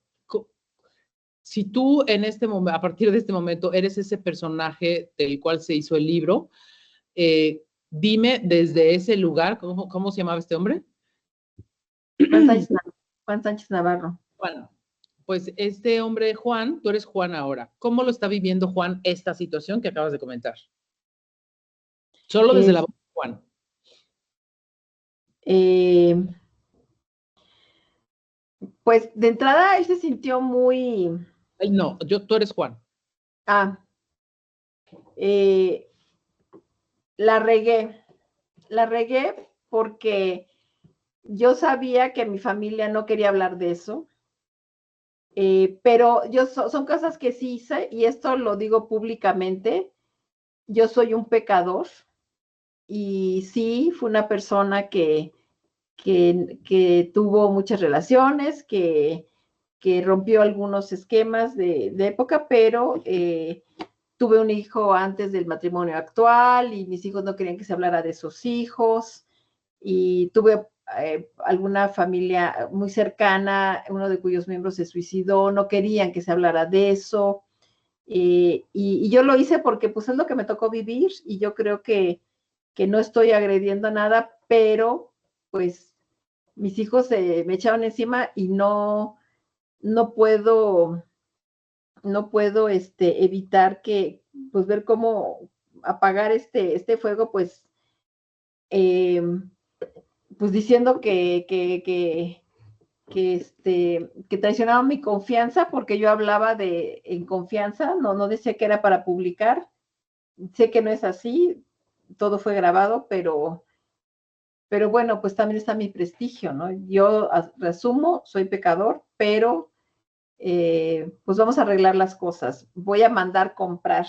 Si tú en este momento, a partir de este momento, eres ese personaje del cual se hizo el libro, dime desde ese lugar, ¿cómo se llamaba este hombre? Juan Sánchez Navarro. Juan. Pues este hombre, Juan, tú eres Juan ahora. ¿Cómo lo está viviendo Juan esta situación que acabas de comentar? Solo desde la voz de Juan. Pues de entrada él se sintió muy... No, tú eres Juan. La regué porque yo sabía que mi familia no quería hablar de eso, pero son cosas que sí hice, y esto lo digo públicamente. Yo soy un pecador, y sí, fue una persona que tuvo muchas relaciones, que rompió algunos esquemas de época, pero tuve un hijo antes del matrimonio actual, y mis hijos no querían que se hablara de sus hijos, y tuve alguna familia muy cercana, uno de cuyos miembros se suicidó, no querían que se hablara de eso, y yo lo hice porque pues es lo que me tocó vivir, y yo creo que no estoy agrediendo nada, pero pues mis hijos me echaron encima, y no puedo evitar que, pues, ver cómo apagar este fuego, pues, pues diciendo que traicionaron mi confianza, porque yo hablaba en confianza, no decía que era para publicar. Sé que no es así, todo fue grabado, pero bueno, pues también está mi prestigio, ¿no? Yo reasumo, soy pecador, pero pues vamos a arreglar las cosas. Voy a mandar comprar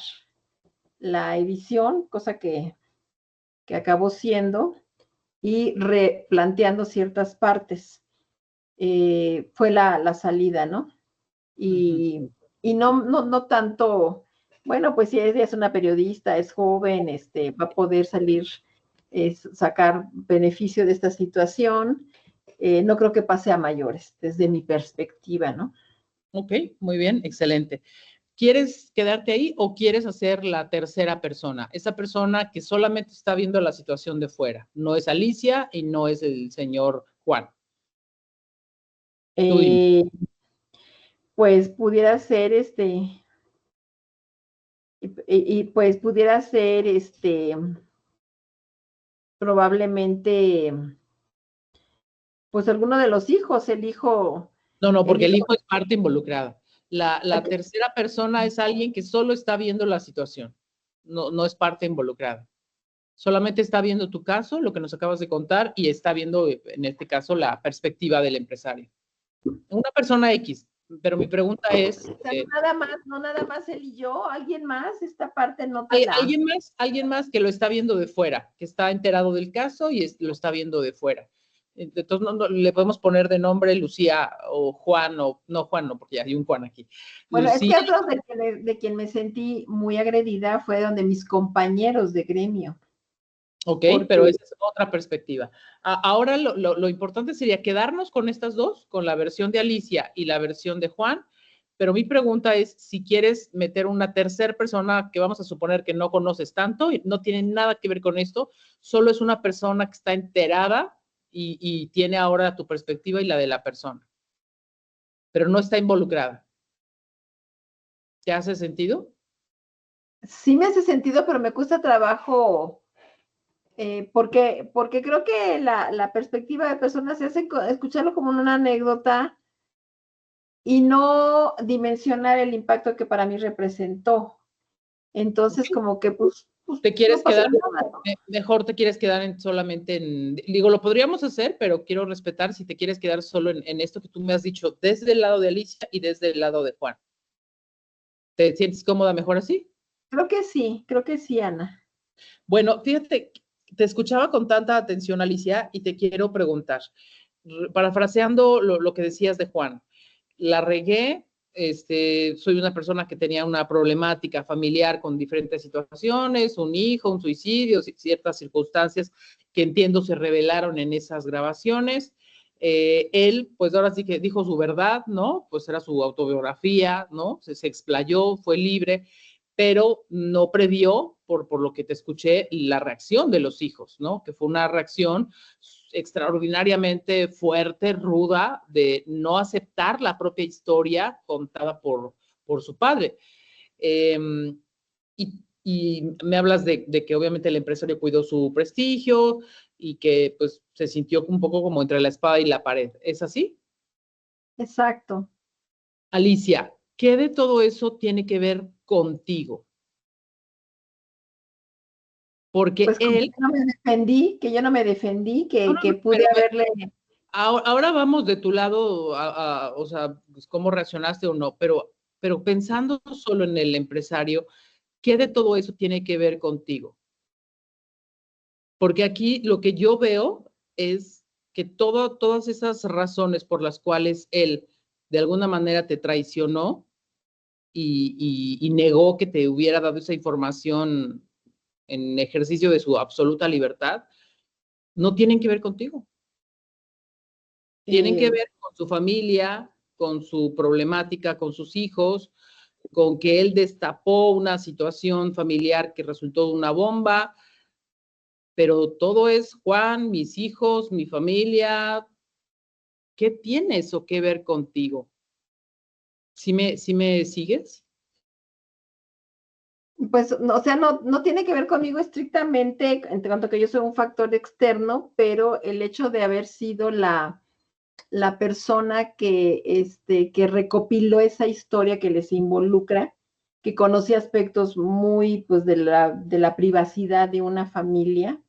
la edición, cosa que acabó siendo, y replanteando ciertas partes. Fue la salida, ¿no? Y no tanto, bueno, pues si ella es una periodista, es joven, va a poder salir, sacar beneficio de esta situación. No creo que pase a mayores, desde mi perspectiva, ¿no? Ok, muy bien, excelente. ¿Quieres quedarte ahí o quieres hacer la tercera persona? Esa persona que solamente está viendo la situación de fuera. No es Alicia y no es el señor Juan. Pues pudiera ser pues pudiera ser probablemente pues alguno de los hijos, el hijo. No, porque el hijo es parte involucrada. La tercera persona es alguien que solo está viendo la situación, no es parte involucrada. Solamente está viendo tu caso, lo que nos acabas de contar, y está viendo, en este caso, la perspectiva del empresario. Una persona X, pero mi pregunta es... no nada más él y yo, alguien más, esta parte no te ¿Hay la... alguien más que lo está viendo de fuera, que está enterado del caso y lo está viendo de fuera? Entonces no, le podemos poner de nombre Lucía o Juan, o no Juan, no, porque ya hay un Juan aquí. Bueno, Lucía, es que otros de quien me sentí muy agredida fue donde mis compañeros de gremio. Ok, pero esa es otra perspectiva. Ahora lo importante sería quedarnos con estas dos, con la versión de Alicia y la versión de Juan, pero mi pregunta es si quieres meter una tercera persona que vamos a suponer que no conoces tanto y no tiene nada que ver con esto, solo es una persona que está enterada y tiene ahora tu perspectiva y la de la persona, pero no está involucrada. ¿Te hace sentido? Sí me hace sentido, pero me cuesta trabajo, porque creo que la perspectiva de personas se hace escucharlo como una anécdota y no dimensionar el impacto que para mí representó. Entonces, como que pues ¿Te quieres no pasa quedar? nada, ¿no? Mejor te quieres quedar solamente digo, lo podríamos hacer, pero quiero respetar si te quieres quedar solo en esto que tú me has dicho desde el lado de Alicia y desde el lado de Juan. ¿Te sientes cómoda mejor así? Creo que sí, Ana. Bueno, fíjate, te escuchaba con tanta atención, Alicia, y te quiero preguntar, parafraseando lo que decías de Juan, la regué, soy una persona que tenía una problemática familiar con diferentes situaciones, un hijo, un suicidio, ciertas circunstancias que entiendo se revelaron en esas grabaciones. Él, pues ahora sí que dijo su verdad, ¿no? Pues era su autobiografía, ¿no? Se explayó, fue libre, pero no previó, por lo que te escuché, la reacción de los hijos, ¿no? Que fue una reacción extraordinariamente fuerte, ruda, de no aceptar la propia historia contada por su padre. Y me hablas de que obviamente el empresario cuidó su prestigio y que pues se sintió un poco como entre la espada y la pared. ¿Es así? Exacto. Alicia, ¿qué de todo eso tiene que ver contigo? Porque Pues como él... que no me defendí, que yo no me defendí, No, que pude pero haberle... ahora vamos de tu lado, o sea, pues, cómo reaccionaste o no, pero pensando solo en el empresario, ¿qué de todo eso tiene que ver contigo? Porque aquí lo que yo veo es que todas esas razones por las cuales él de alguna manera te traicionó y negó que te hubiera dado esa información en ejercicio de su absoluta libertad, no tienen que ver contigo. Tienen que eh, ver con su familia, con su problemática, con sus hijos, con que él destapó una situación familiar que resultó de una bomba, pero todo es Juan, mis hijos, mi familia. ¿Qué tiene eso que ver contigo? ¿Sí me sigues? pues, no, o sea, no tiene que ver conmigo estrictamente, en tanto que yo soy un factor externo, pero el hecho de haber sido la persona que recopiló esa historia que les involucra, que conoce aspectos muy, pues, de la privacidad de una familia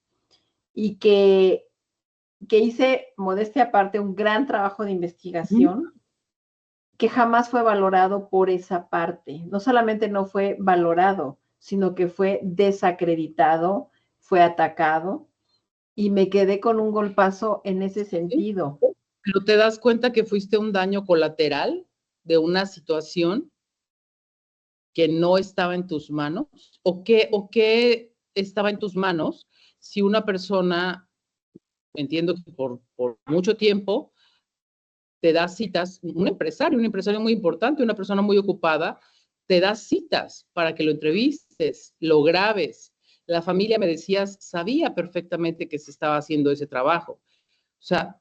y que hice, modestia aparte, un gran trabajo de investigación que jamás fue valorado por esa parte. No solamente no fue valorado, sino que fue desacreditado, fue atacado y me quedé con un golpazo en ese ¿Sí? sentido. Pero te das cuenta que fuiste un daño colateral de una situación que no estaba en tus manos, o qué estaba en tus manos si una persona, entiendo que por mucho tiempo, te da citas, un empresario muy importante, una persona muy ocupada, te da citas para que lo entrevistes, lo grabes. La familia, me decías, sabía perfectamente que se estaba haciendo ese trabajo. O sea,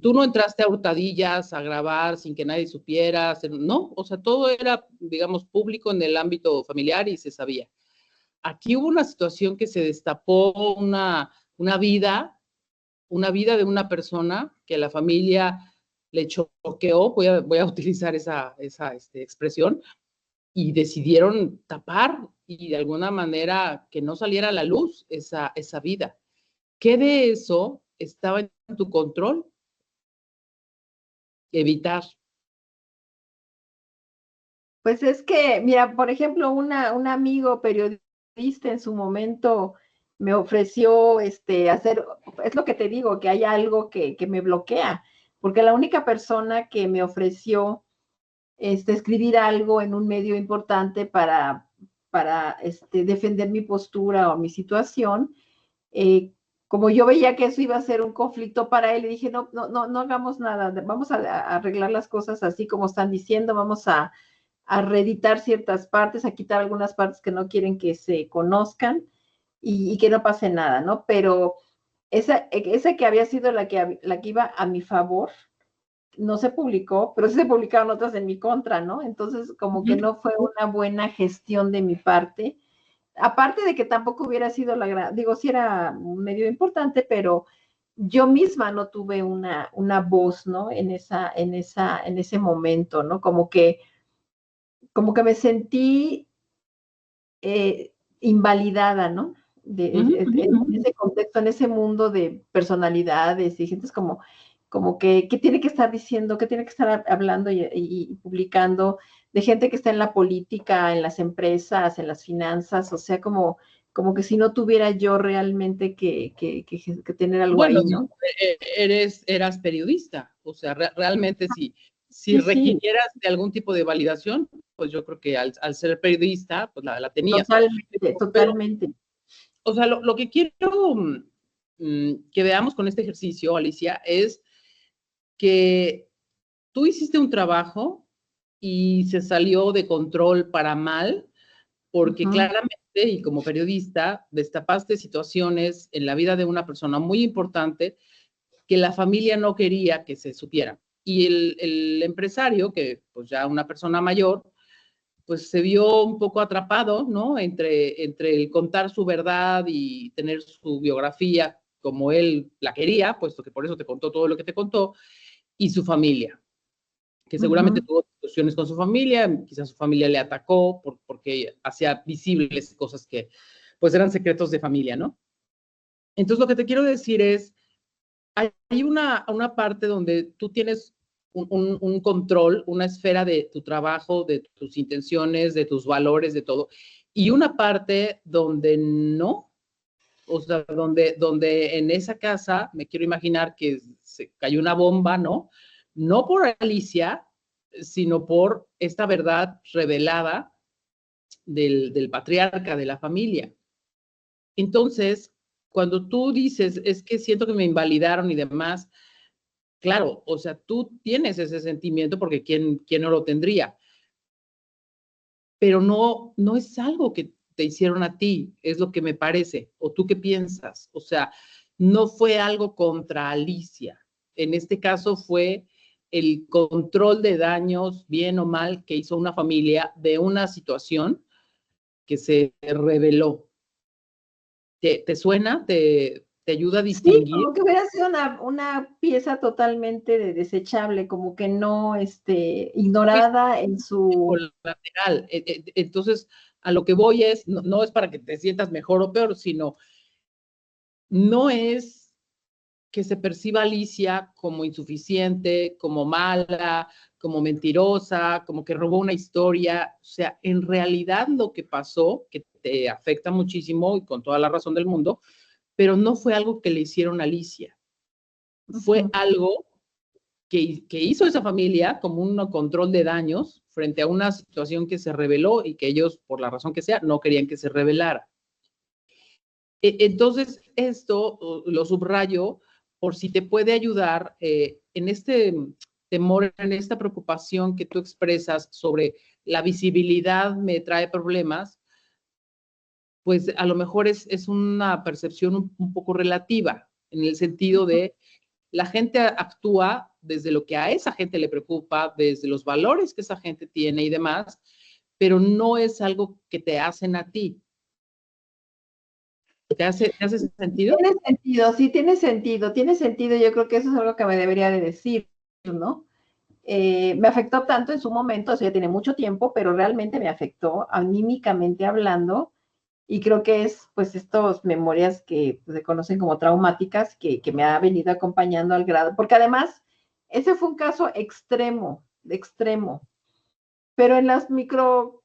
tú no entraste a hurtadillas a grabar sin que nadie supiera, no, o sea, todo era, digamos, público en el ámbito familiar y se sabía. Aquí hubo una situación que se destapó una vida, una vida de una persona que la familia le choqueó, voy a utilizar esa expresión, y decidieron tapar y de alguna manera que no saliera a la luz esa vida. ¿Qué de eso estaba en tu control? Evitar. Pues es que, mira, por ejemplo, un amigo periodista en su momento me ofreció hacer, es lo que te digo, que hay algo que me bloquea, porque la única persona que me ofreció escribir algo en un medio importante para defender mi postura o mi situación, como yo veía que eso iba a ser un conflicto para él, le dije, no hagamos nada, vamos a arreglar las cosas así como están diciendo, vamos a reeditar ciertas partes, a quitar algunas partes que no quieren que se conozcan y que no pase nada, ¿no? Pero esa que había sido la que iba a mi favor, no se publicó, pero sí se publicaron otras en mi contra, ¿no? Entonces, como que no fue una buena gestión de mi parte. Aparte de que tampoco hubiera sido digo, sí era un medio importante, pero yo misma no tuve una voz, ¿no? En ese momento, ¿no? Como que me sentí invalidada, ¿no? En ese contexto, en ese mundo de personalidades y gente como que tiene que estar diciendo, que tiene que estar hablando y publicando de gente que está en la política, en las empresas, en las finanzas, o sea, como que si no tuviera yo realmente que tener algo Bueno, ahí, ¿no? eras periodista, o sea, realmente si Sí, sí, requirieras de algún tipo de validación, pues yo creo que al ser periodista, pues la tenías. totalmente, Pero, totalmente. o sea, lo que quiero que veamos con este ejercicio, Alicia, es que tú hiciste un trabajo y se salió de control para mal, porque claramente, y como periodista, destapaste situaciones en la vida de una persona muy importante que la familia no quería que se supiera. Y el empresario, que pues ya una persona mayor, pues se vio un poco atrapado, ¿no? Entre el contar su verdad y tener su biografía como él la quería, puesto que por eso te contó todo lo que te contó, y su familia, que seguramente tuvo discusiones con su familia, quizás su familia le atacó porque hacía visibles cosas que pues eran secretos de familia, ¿no? Entonces lo que te quiero decir es, hay una parte donde tú tienes un control, una esfera de tu trabajo, de tus intenciones, de tus valores, de todo, y una parte donde no, o sea, donde en esa casa, me quiero imaginar que se cayó una bomba, ¿no? No por Alicia, sino por esta verdad revelada del patriarca de la familia. Entonces, cuando tú dices, es que siento que me invalidaron y demás, claro, o sea, tú tienes ese sentimiento porque ¿quién no lo tendría? Pero no es algo que te hicieron a ti, es lo que me parece. ¿O tú qué piensas? O sea, no fue algo contra Alicia. En este caso fue el control de daños, bien o mal, que hizo una familia de una situación que se reveló. ¿Te suena? ¿Te ayuda a Sí, distinguir? como que hubiera sido una pieza totalmente desechable, como que no, ignorada en su... Colateral. Entonces, a lo que voy es, no es para que te sientas mejor o peor, sino no es que se perciba a Alicia como insuficiente, como mala, como mentirosa, como que robó una historia. O sea, en realidad lo que pasó, que te afecta muchísimo y con toda la razón del mundo, pero no fue algo que le hicieron a Alicia. Fue algo que hizo esa familia como un control de daños frente a una situación que se reveló y que ellos, por la razón que sea, no querían que se revelara. Entonces, esto lo subrayo por si te puede ayudar en este temor, en esta preocupación que tú expresas sobre la visibilidad me trae problemas, pues a lo mejor es una percepción un poco relativa, en el sentido de la gente actúa desde lo que a esa gente le preocupa, desde los valores que esa gente tiene y demás, pero no es algo que te hacen a ti. ¿Te hace sentido? Tiene sentido, sí, tiene sentido, yo creo que eso es algo que me debería de decir, ¿no? Me afectó tanto en su momento, o sea, ya tiene mucho tiempo, pero realmente me afectó anímicamente hablando, y creo que es, pues, estas memorias que pues, se conocen como traumáticas, que me ha venido acompañando al grado, porque además, ese fue un caso extremo, pero en las micro,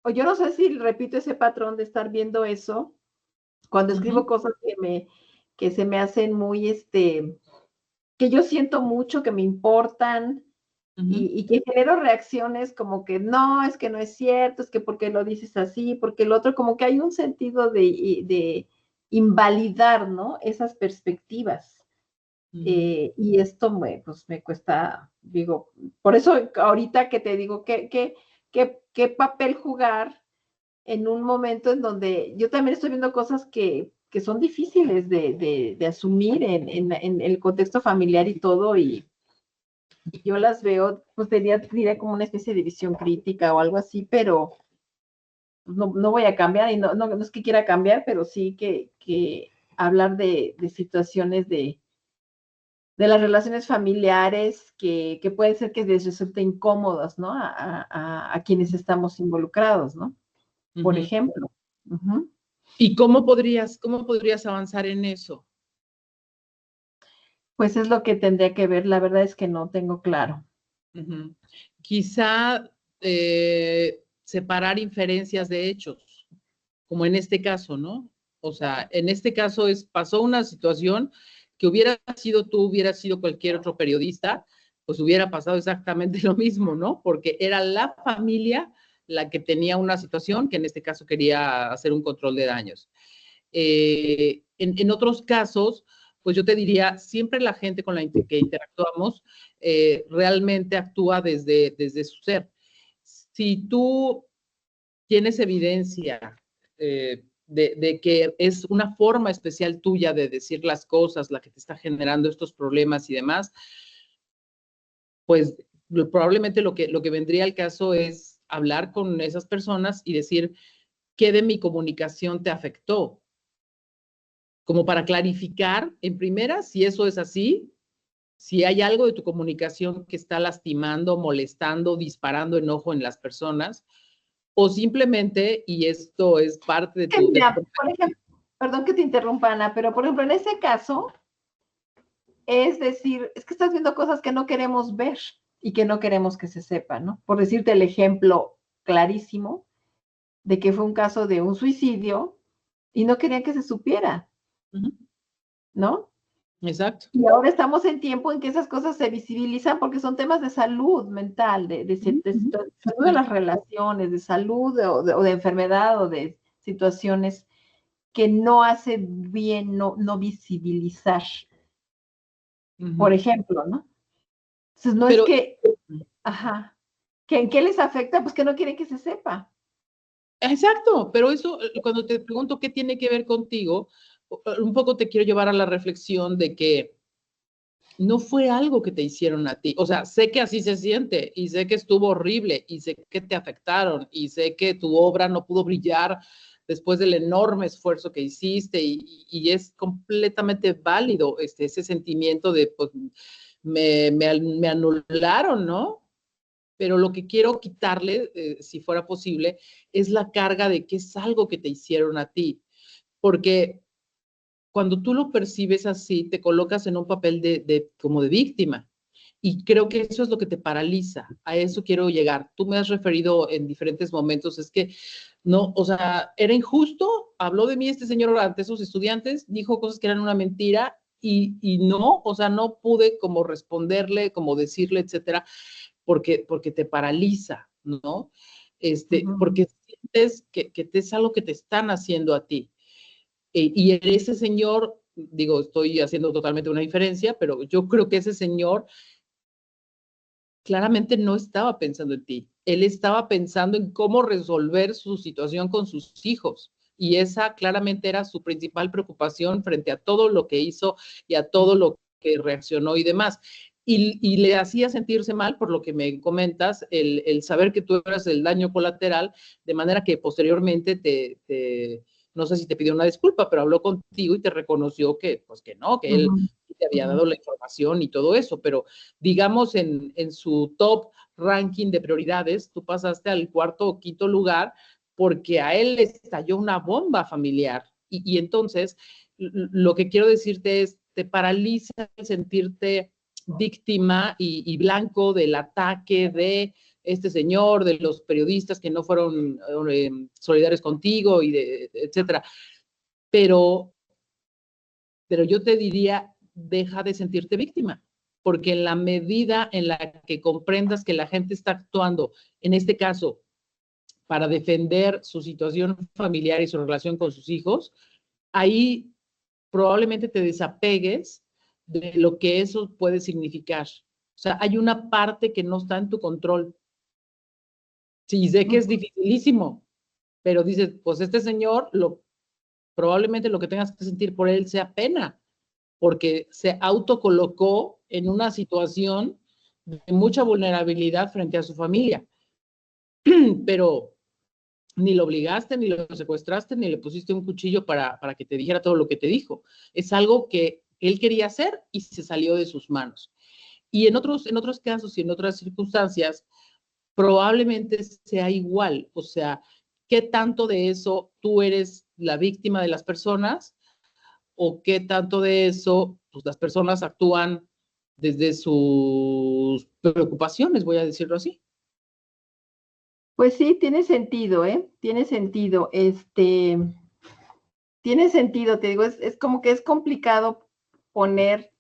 o yo no sé si repito ese patrón de estar viendo eso, cuando escribo cosas que se me hacen muy, que yo siento mucho, que me importan, y que genero reacciones como que no, es que no es cierto, es que porque lo dices así, porque el otro, como que hay un sentido de invalidar, ¿no? Esas perspectivas. Y esto pues me cuesta, digo, por eso ahorita que te digo, ¿qué papel jugar en un momento en donde yo también estoy viendo cosas que son difíciles de asumir en el contexto familiar y todo, y yo las veo, pues diría como una especie de visión crítica o algo así, pero no voy a cambiar, y no es que quiera cambiar, pero sí que hablar de situaciones de las relaciones familiares que pueden ser que les resulte incómodas, ¿no? A quienes estamos involucrados, ¿no? Por ejemplo. ¿Y cómo podrías avanzar en eso? Pues es lo que tendría que ver, la verdad es que no tengo claro. Quizá separar inferencias de hechos, como en este caso, ¿no? O sea, en este caso pasó una situación que hubiera sido tú, hubiera sido cualquier otro periodista, pues hubiera pasado exactamente lo mismo, ¿no? Porque era la familia la que tenía una situación que en este caso quería hacer un control de daños. En otros casos, pues yo te diría, siempre la gente con la que interactuamos realmente actúa desde su ser. Si tú tienes evidencia de que es una forma especial tuya de decir las cosas la que te está generando estos problemas y demás, pues probablemente lo que vendría al caso es hablar con esas personas y decir qué de mi comunicación te afectó, como para clarificar en primera si eso es así, si hay algo de tu comunicación que está lastimando, molestando, disparando enojo en las personas, o simplemente, y esto es parte de tu... Mira, por ejemplo, perdón que te interrumpa, Ana, pero por ejemplo, en ese caso, es decir, es que estás viendo cosas que no queremos ver y que no queremos que se sepan, ¿no? Por decirte el ejemplo clarísimo de que fue un caso de un suicidio y no querían que se supiera, ¿no? Exacto. Y ahora estamos en tiempo en que esas cosas se visibilizan porque son temas de salud mental, de salud de las relaciones, de salud o de enfermedad o de situaciones que no hace bien no visibilizar, por ejemplo, ¿no? Entonces no es Pero, que, ajá, que en qué les afecta, pues que no quieren que se sepa. exacto, pero eso, cuando te pregunto qué tiene que ver contigo, un poco te quiero llevar a la reflexión de que no fue algo que te hicieron a ti. O sea, sé que así se siente y sé que estuvo horrible y sé que te afectaron y sé que tu obra no pudo brillar después del enorme esfuerzo que hiciste y es completamente válido ese sentimiento de, pues, me anularon, ¿no? Pero lo que quiero quitarle, si fuera posible, es la carga de que es algo que te hicieron a ti. Porque cuando tú lo percibes así, te colocas en un papel como de víctima. Y creo que eso es lo que te paraliza. A eso quiero llegar. Tú me has referido en diferentes momentos, es que no, o sea, era injusto, habló de mí este señor ante esos estudiantes, dijo cosas que eran una mentira y no, o sea, no pude como responderle, como decirle, etcétera, porque te paraliza, ¿no? Porque sientes que es algo que te están haciendo a ti. Y ese señor, digo, estoy haciendo totalmente una diferencia, pero yo creo que ese señor claramente no estaba pensando en ti. Él estaba pensando en cómo resolver su situación con sus hijos. Y esa claramente era su principal preocupación frente a todo lo que hizo y a todo lo que reaccionó y demás. Y le hacía sentirse mal, por lo que me comentas, el saber que tú eras el daño colateral, de manera que posteriormente no sé si te pidió una disculpa, pero habló contigo y te reconoció que, pues que no, que él te había dado la información y todo eso, pero digamos en su top ranking de prioridades, tú pasaste al cuarto o quinto lugar porque a él le estalló una bomba familiar. Y entonces, lo que quiero decirte es, te paraliza el sentirte víctima y blanco del ataque de este señor, de los periodistas que no fueron solidarios contigo y etcétera. Pero yo te diría, deja de sentirte víctima, porque en la medida en la que comprendas que la gente está actuando, en este caso, para defender su situación familiar y su relación con sus hijos, ahí probablemente te desapegues de lo que eso puede significar. O sea, hay una parte que no está en tu control. Sí, sé que es dificilísimo, pero dices, pues este señor, probablemente lo que tengas que sentir por él sea pena, porque se autocolocó en una situación de mucha vulnerabilidad frente a su familia. Pero ni lo obligaste, ni lo secuestraste, ni le pusiste un cuchillo para que te dijera todo lo que te dijo. Es algo que él quería hacer y se salió de sus manos. Y en otros casos y en otras circunstancias, probablemente sea igual. O sea, ¿qué tanto de eso tú eres la víctima de las personas o qué tanto de eso pues, las personas actúan desde sus preocupaciones, voy a decirlo así? Pues sí, tiene sentido, ¿eh? Tiene sentido. Tiene sentido, te digo, es como que es complicado poner,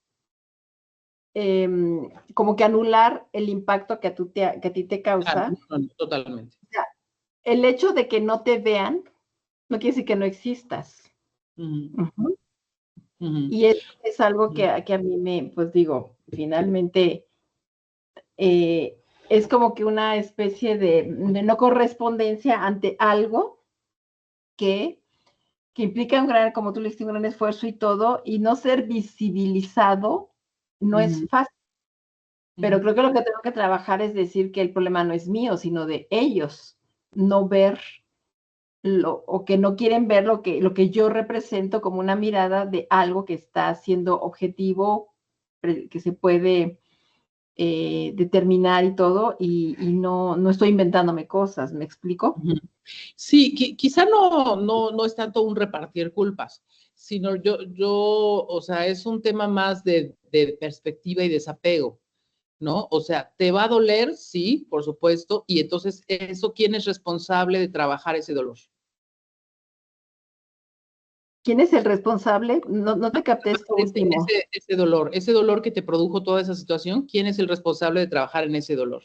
como que anular el impacto que a ti te Claro, causa. no, no, totalmente. O sea, el hecho de que no te vean no quiere decir que no existas. Uh -huh. Uh -huh. Ujú, Y es algo que a mí me, pues digo, finalmente es como que una especie de no correspondencia ante algo que, que implica un gran, como tú le dijiste, un gran esfuerzo y todo, y no ser visibilizado no es ujú, fácil. Pero ujú. creo que lo que tengo que trabajar es decir que el problema no es mío, sino de ellos, no ver o que no quieren ver lo que yo represento como una mirada de algo que está siendo objetivo, que se puede determinar y todo, y no, no estoy inventándome cosas, ¿me explico? Ujú. Sí, quizá no es tanto un repartir culpas, sino o sea, es un tema más de perspectiva y desapego, ¿no? O sea, te va a doler, sí, por supuesto, y entonces eso, ¿quién es responsable de trabajar ese dolor? ¿Quién es el responsable? No, no te capté esto último. Ese dolor que te produjo toda esa situación, ¿quién es el responsable de trabajar en ese dolor?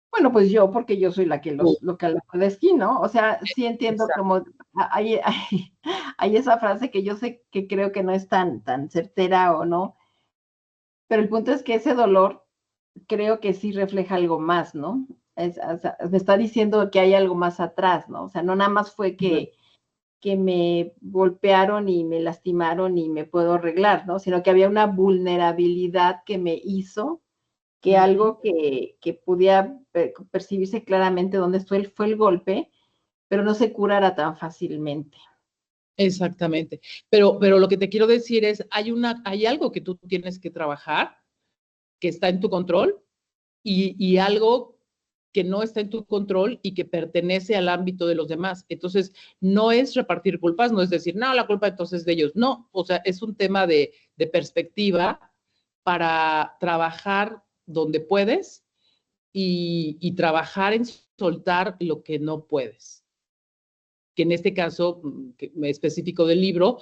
Bueno, pues yo, porque yo soy la que Tú. lo que la padezco, ¿no? O sea, sí entiendo Exacto. como hay esa frase que yo sé que creo que no es tan certera o no, pero el punto es que ese dolor creo que sí refleja algo más, ¿no? O sea, me está diciendo que hay algo más atrás, ¿no? O sea, no nada más fue que me golpearon y me lastimaron y me puedo arreglar, ¿no? Sino que había una vulnerabilidad que me hizo que Ujú. algo que pudiera percibirse claramente dónde fue el golpe, pero no se curara tan fácilmente. Exactamente. Pero lo que te quiero decir es, hay algo que tú tienes que trabajar, que está en tu control, y algo que no está en tu control y que pertenece al ámbito de los demás. Entonces, no es repartir culpas, no es decir, no, la culpa entonces es de ellos. No, o sea, es un tema de perspectiva para trabajar donde puedes y trabajar en soltar lo que no puedes. Que en este caso específico del libro,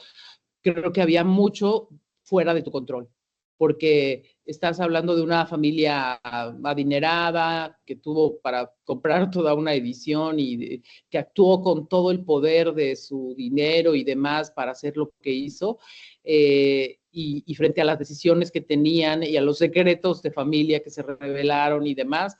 creo que había mucho fuera de tu control, porque estás hablando de una familia adinerada que tuvo para comprar toda una edición que actuó con todo el poder de su dinero y demás para hacer lo que hizo, y frente a las decisiones que tenían y a los secretos de familia que se revelaron y demás,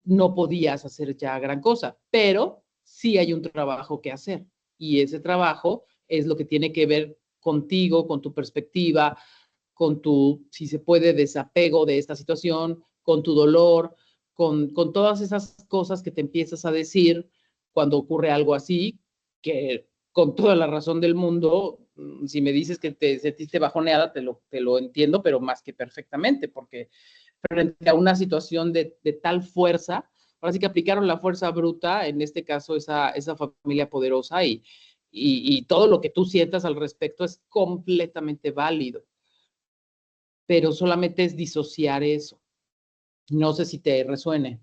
no podías hacer ya gran cosa, pero sí hay un trabajo que hacer y ese trabajo es lo que tiene que ver contigo, con tu perspectiva, con tu, si se puede, desapego de esta situación, con tu dolor, con todas esas cosas que te empiezas a decir cuando ocurre algo así, que con toda la razón del mundo, si me dices que te sentiste bajoneada, te lo entiendo, pero más que perfectamente, porque frente a una situación de tal fuerza, ahora sí que aplicaron la fuerza bruta, en este caso esa familia poderosa, y todo lo que tú sientas al respecto es completamente válido, pero solamente es disociar eso. No sé si te resuene.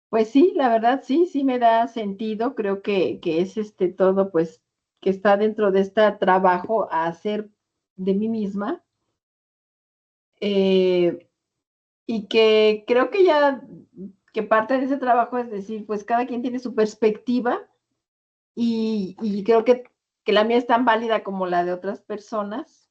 Pues sí, la verdad sí, sí me da sentido. Creo que es todo, pues, que está dentro de este trabajo a hacer de mí misma. eh, y que creo que ya, que parte de ese trabajo es decir, pues cada quien tiene su perspectiva y creo que la mía es tan válida como la de otras personas.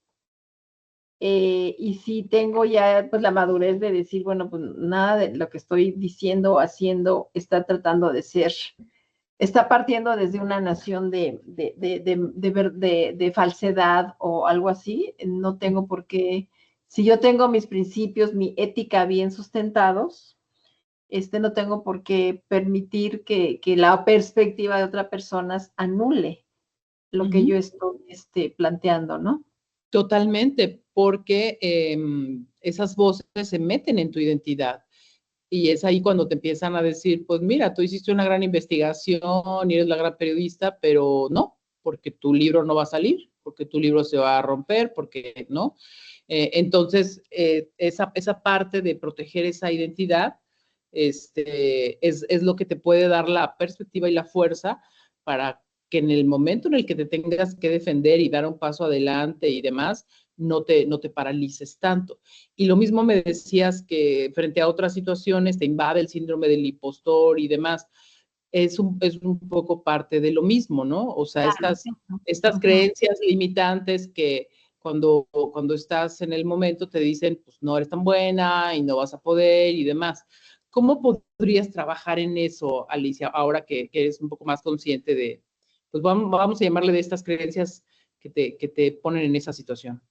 Y si tengo ya pues la madurez de decir, bueno, pues nada de lo que estoy diciendo o haciendo está tratando de ser, está partiendo desde una nación de falsedad o algo así, no tengo por qué, si yo tengo mis principios, mi ética bien sustentados, no tengo por qué permitir que la perspectiva de otras personas anule Uh lo que yo -huh. estoy planteando, ¿no? Totalmente, porque esas voces se meten en tu identidad. Y es ahí cuando te empiezan a decir, pues mira, tú hiciste una gran investigación y eres la gran periodista, pero no, porque tu libro no va a salir, porque tu libro se va a romper, porque no. Esa parte de proteger esa identidad es lo que te puede dar la perspectiva y la fuerza para que en el momento en el que te tengas que defender y dar un paso adelante y demás, no te paralices tanto. Y lo mismo me decías que frente a otras situaciones te invade el síndrome del impostor y demás. es un poco parte de lo mismo, ¿no? O sea, Claro, sí. estas Ujú. creencias limitantes que cuando estás en el momento te dicen, pues no eres tan buena y no vas a poder y demás. ¿Cómo podrías trabajar en eso, Alicia, ahora que eres un poco más consciente de, pues vamos a llamarle de estas creencias que te ponen en esa situación?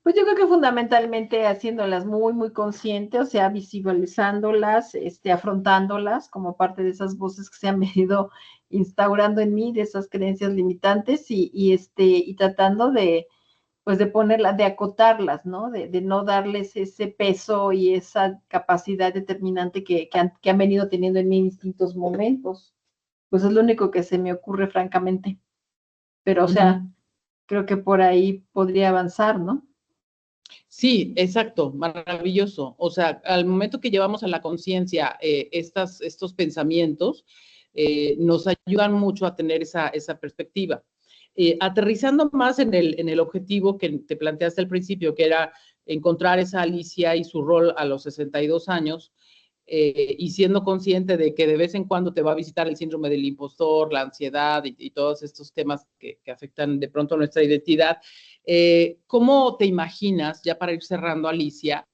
Pues yo creo que fundamentalmente haciéndolas muy, muy conscientes, o sea, visualizándolas, afrontándolas como parte de esas voces que se han venido instaurando en mí, de esas creencias limitantes y tratando de, pues de ponerlas, de acotarlas, ¿no? De no darles ese peso y esa capacidad determinante que han venido teniendo en mí en distintos momentos. Pues es lo único que se me ocurre, francamente. Pero, o sea, Ujú. creo que por ahí podría avanzar, ¿no? Sí, exacto, maravilloso. O sea, al momento que llevamos a la conciencia estos pensamientos, nos ayudan mucho a tener esa perspectiva. Aterrizando más en el objetivo que te planteaste al principio, que era encontrar esa Alicia y su rol a los 62 años, y siendo consciente de que de vez en cuando te va a visitar el síndrome del impostor, la ansiedad y todos estos temas que afectan de pronto nuestra identidad. ¿Cómo te imaginas, ya para ir cerrando, Alicia,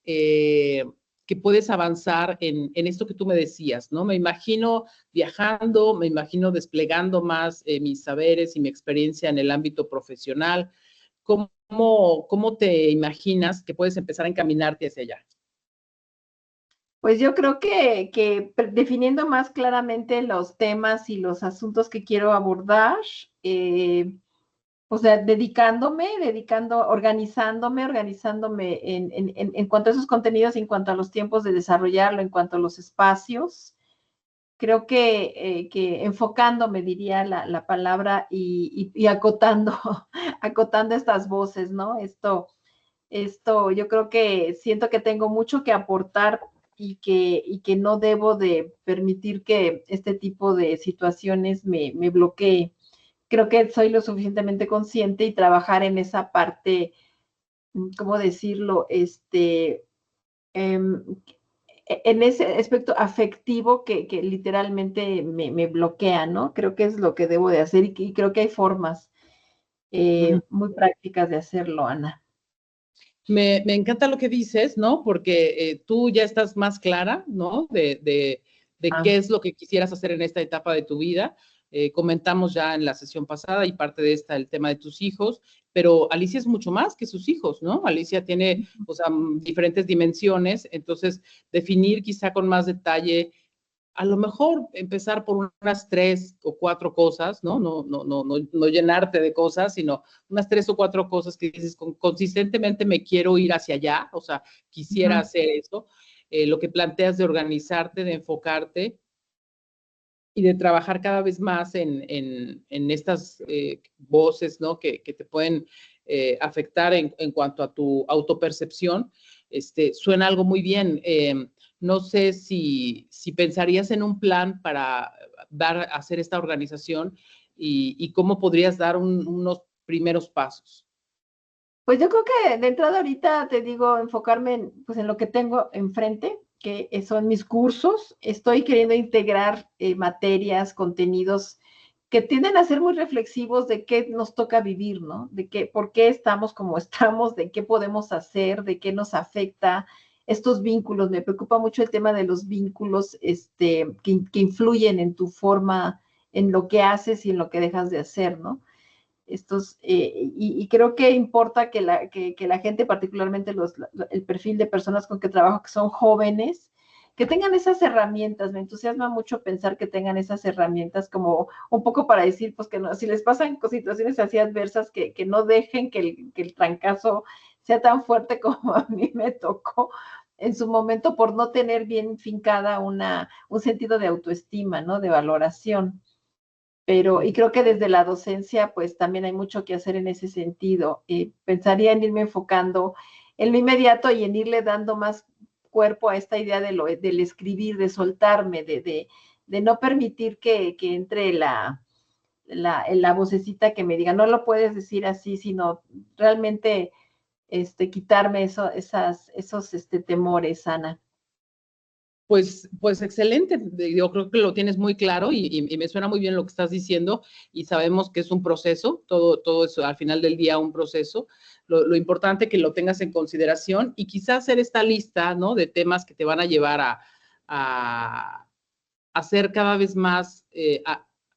que puedes avanzar en esto que tú me decías, ¿no? Me imagino viajando, me imagino desplegando más mis saberes y mi experiencia en el ámbito profesional. ¿Cómo te imaginas que puedes empezar a encaminarte hacia allá? Pues yo creo que definiendo más claramente los temas y los asuntos que quiero abordar, o sea, organizándome en cuanto a esos contenidos, en cuanto a los tiempos de desarrollarlo, en cuanto a los espacios, creo que enfocándome, diría la palabra, y acotando, acotando estas voces, ¿no? Yo creo que siento que tengo mucho que aportar y que no debo de permitir que este tipo de situaciones me bloquee. Creo que soy lo suficientemente consciente y trabajar en esa parte, ¿cómo decirlo? Em, en ese aspecto afectivo que literalmente me bloquea, ¿no? Creo que es lo que debo de hacer y creo que hay formas muy prácticas de hacerlo, Ana. Me encanta lo que dices, ¿no? Porque tú ya estás más clara, ¿no? De Ah, qué es lo que quisieras hacer en esta etapa de tu vida. Comentamos ya en la sesión pasada y parte de esta el tema de tus hijos, pero Alicia es mucho más que sus hijos, ¿no? Alicia tiene, o sea, diferentes dimensiones, entonces definir quizá con más detalle a lo mejor empezar por unas 3 o 4 cosas, ¿no? No llenarte de cosas, sino unas 3 o 4 cosas que dices, consistentemente me quiero ir hacia allá, o sea, quisiera ujú. hacer eso. Lo que planteas de organizarte, de enfocarte y de trabajar cada vez más en estas voces, ¿no? Que te pueden afectar en cuanto a tu autopercepción, suena algo muy bien. No sé si pensarías en un plan para hacer esta organización y cómo podrías dar unos primeros pasos. Pues yo creo que de entrada ahorita te digo, enfocarme pues en lo que tengo enfrente, que son mis cursos. Estoy queriendo integrar materias, contenidos que tienden a ser muy reflexivos de qué nos toca vivir, ¿no? De qué, por qué estamos como estamos, de qué podemos hacer, de qué nos afecta estos vínculos. Me preocupa mucho el tema de los vínculos que influyen en tu forma, en lo que haces y en lo que dejas de hacer, ¿no? Y creo que importa que la gente, particularmente el perfil de personas con que trabajo, que son jóvenes, que tengan esas herramientas. Me entusiasma mucho pensar que tengan esas herramientas como un poco para decir, pues que no, si les pasan situaciones así adversas, que no dejen que el trancazo sea tan fuerte como a mí me tocó en su momento por no tener bien fincada un sentido de autoestima, ¿no? De valoración. Y creo que desde la docencia, pues también hay mucho que hacer en ese sentido. Pensaría en irme enfocando en lo inmediato y en irle dando más cuerpo a esta idea del escribir, de soltarme, de no permitir que entre la vocecita que me diga, no lo puedes decir así, sino realmente quitarme esos temores, Ana. Pues excelente. Yo creo que lo tienes muy claro y me suena muy bien lo que estás diciendo y sabemos que es un proceso, todo eso al final del día un proceso. Lo importante que lo tengas en consideración y quizás hacer esta lista, ¿no? De temas que te van a llevar a hacer cada vez más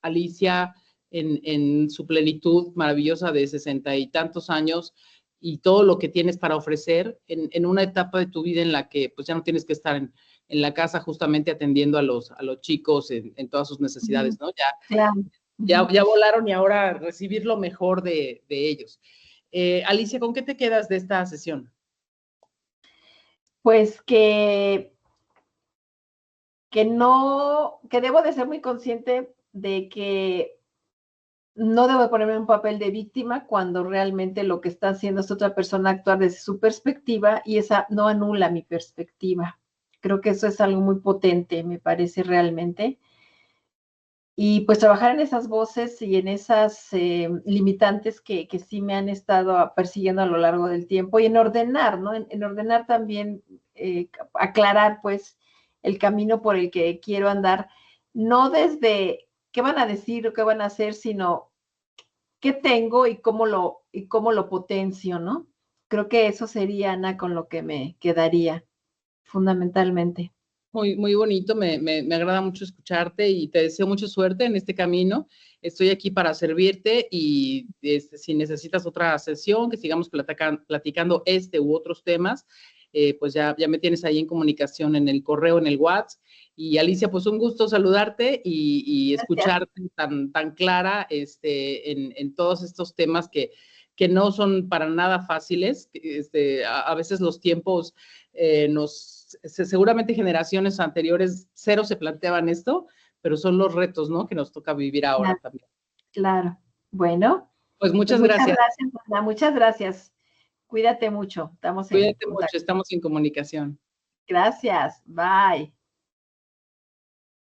Alicia en su plenitud maravillosa de 60 y tantos años y todo lo que tienes para ofrecer en una etapa de tu vida en la que pues ya no tienes que estar en la casa justamente atendiendo a los chicos en todas sus necesidades, ¿no? Claro. Ya volaron y ahora recibir lo mejor de ellos. Alicia, ¿con qué te quedas de esta sesión? Pues que no, que debo de ser muy consciente de que no debo ponerme en un papel de víctima cuando realmente lo que está haciendo es otra persona actuar desde su perspectiva y esa no anula mi perspectiva. Creo que eso es algo muy potente, me parece realmente. Y pues trabajar en esas voces y en esas limitantes que sí me han estado persiguiendo a lo largo del tiempo y en ordenar, ¿no? En ordenar también, aclarar pues el camino por el que quiero andar, no desde qué van a decir o qué van a hacer, sino qué tengo y cómo lo potencio, ¿no? Creo que eso sería, Ana, con lo que me quedaría fundamentalmente. Muy, muy bonito, me agrada mucho escucharte y te deseo mucha suerte en este camino. Estoy aquí para servirte y si necesitas otra sesión, que sigamos platicando este u otros temas, pues ya me tienes ahí en comunicación en el correo, en el WhatsApp. Y Alicia, pues un gusto saludarte y escucharte tan clara en todos estos temas que no son para nada fáciles. A veces los tiempos seguramente generaciones anteriores cero se planteaban esto, pero son los retos, ¿no? Que nos toca vivir ahora Claro, también. claro. Bueno, Pues pues muchas muchas gracias. gracias, Ana, muchas gracias. Cuídate mucho, estamos en Cuídate mucho, contacto. estamos en comunicación. Gracias, bye.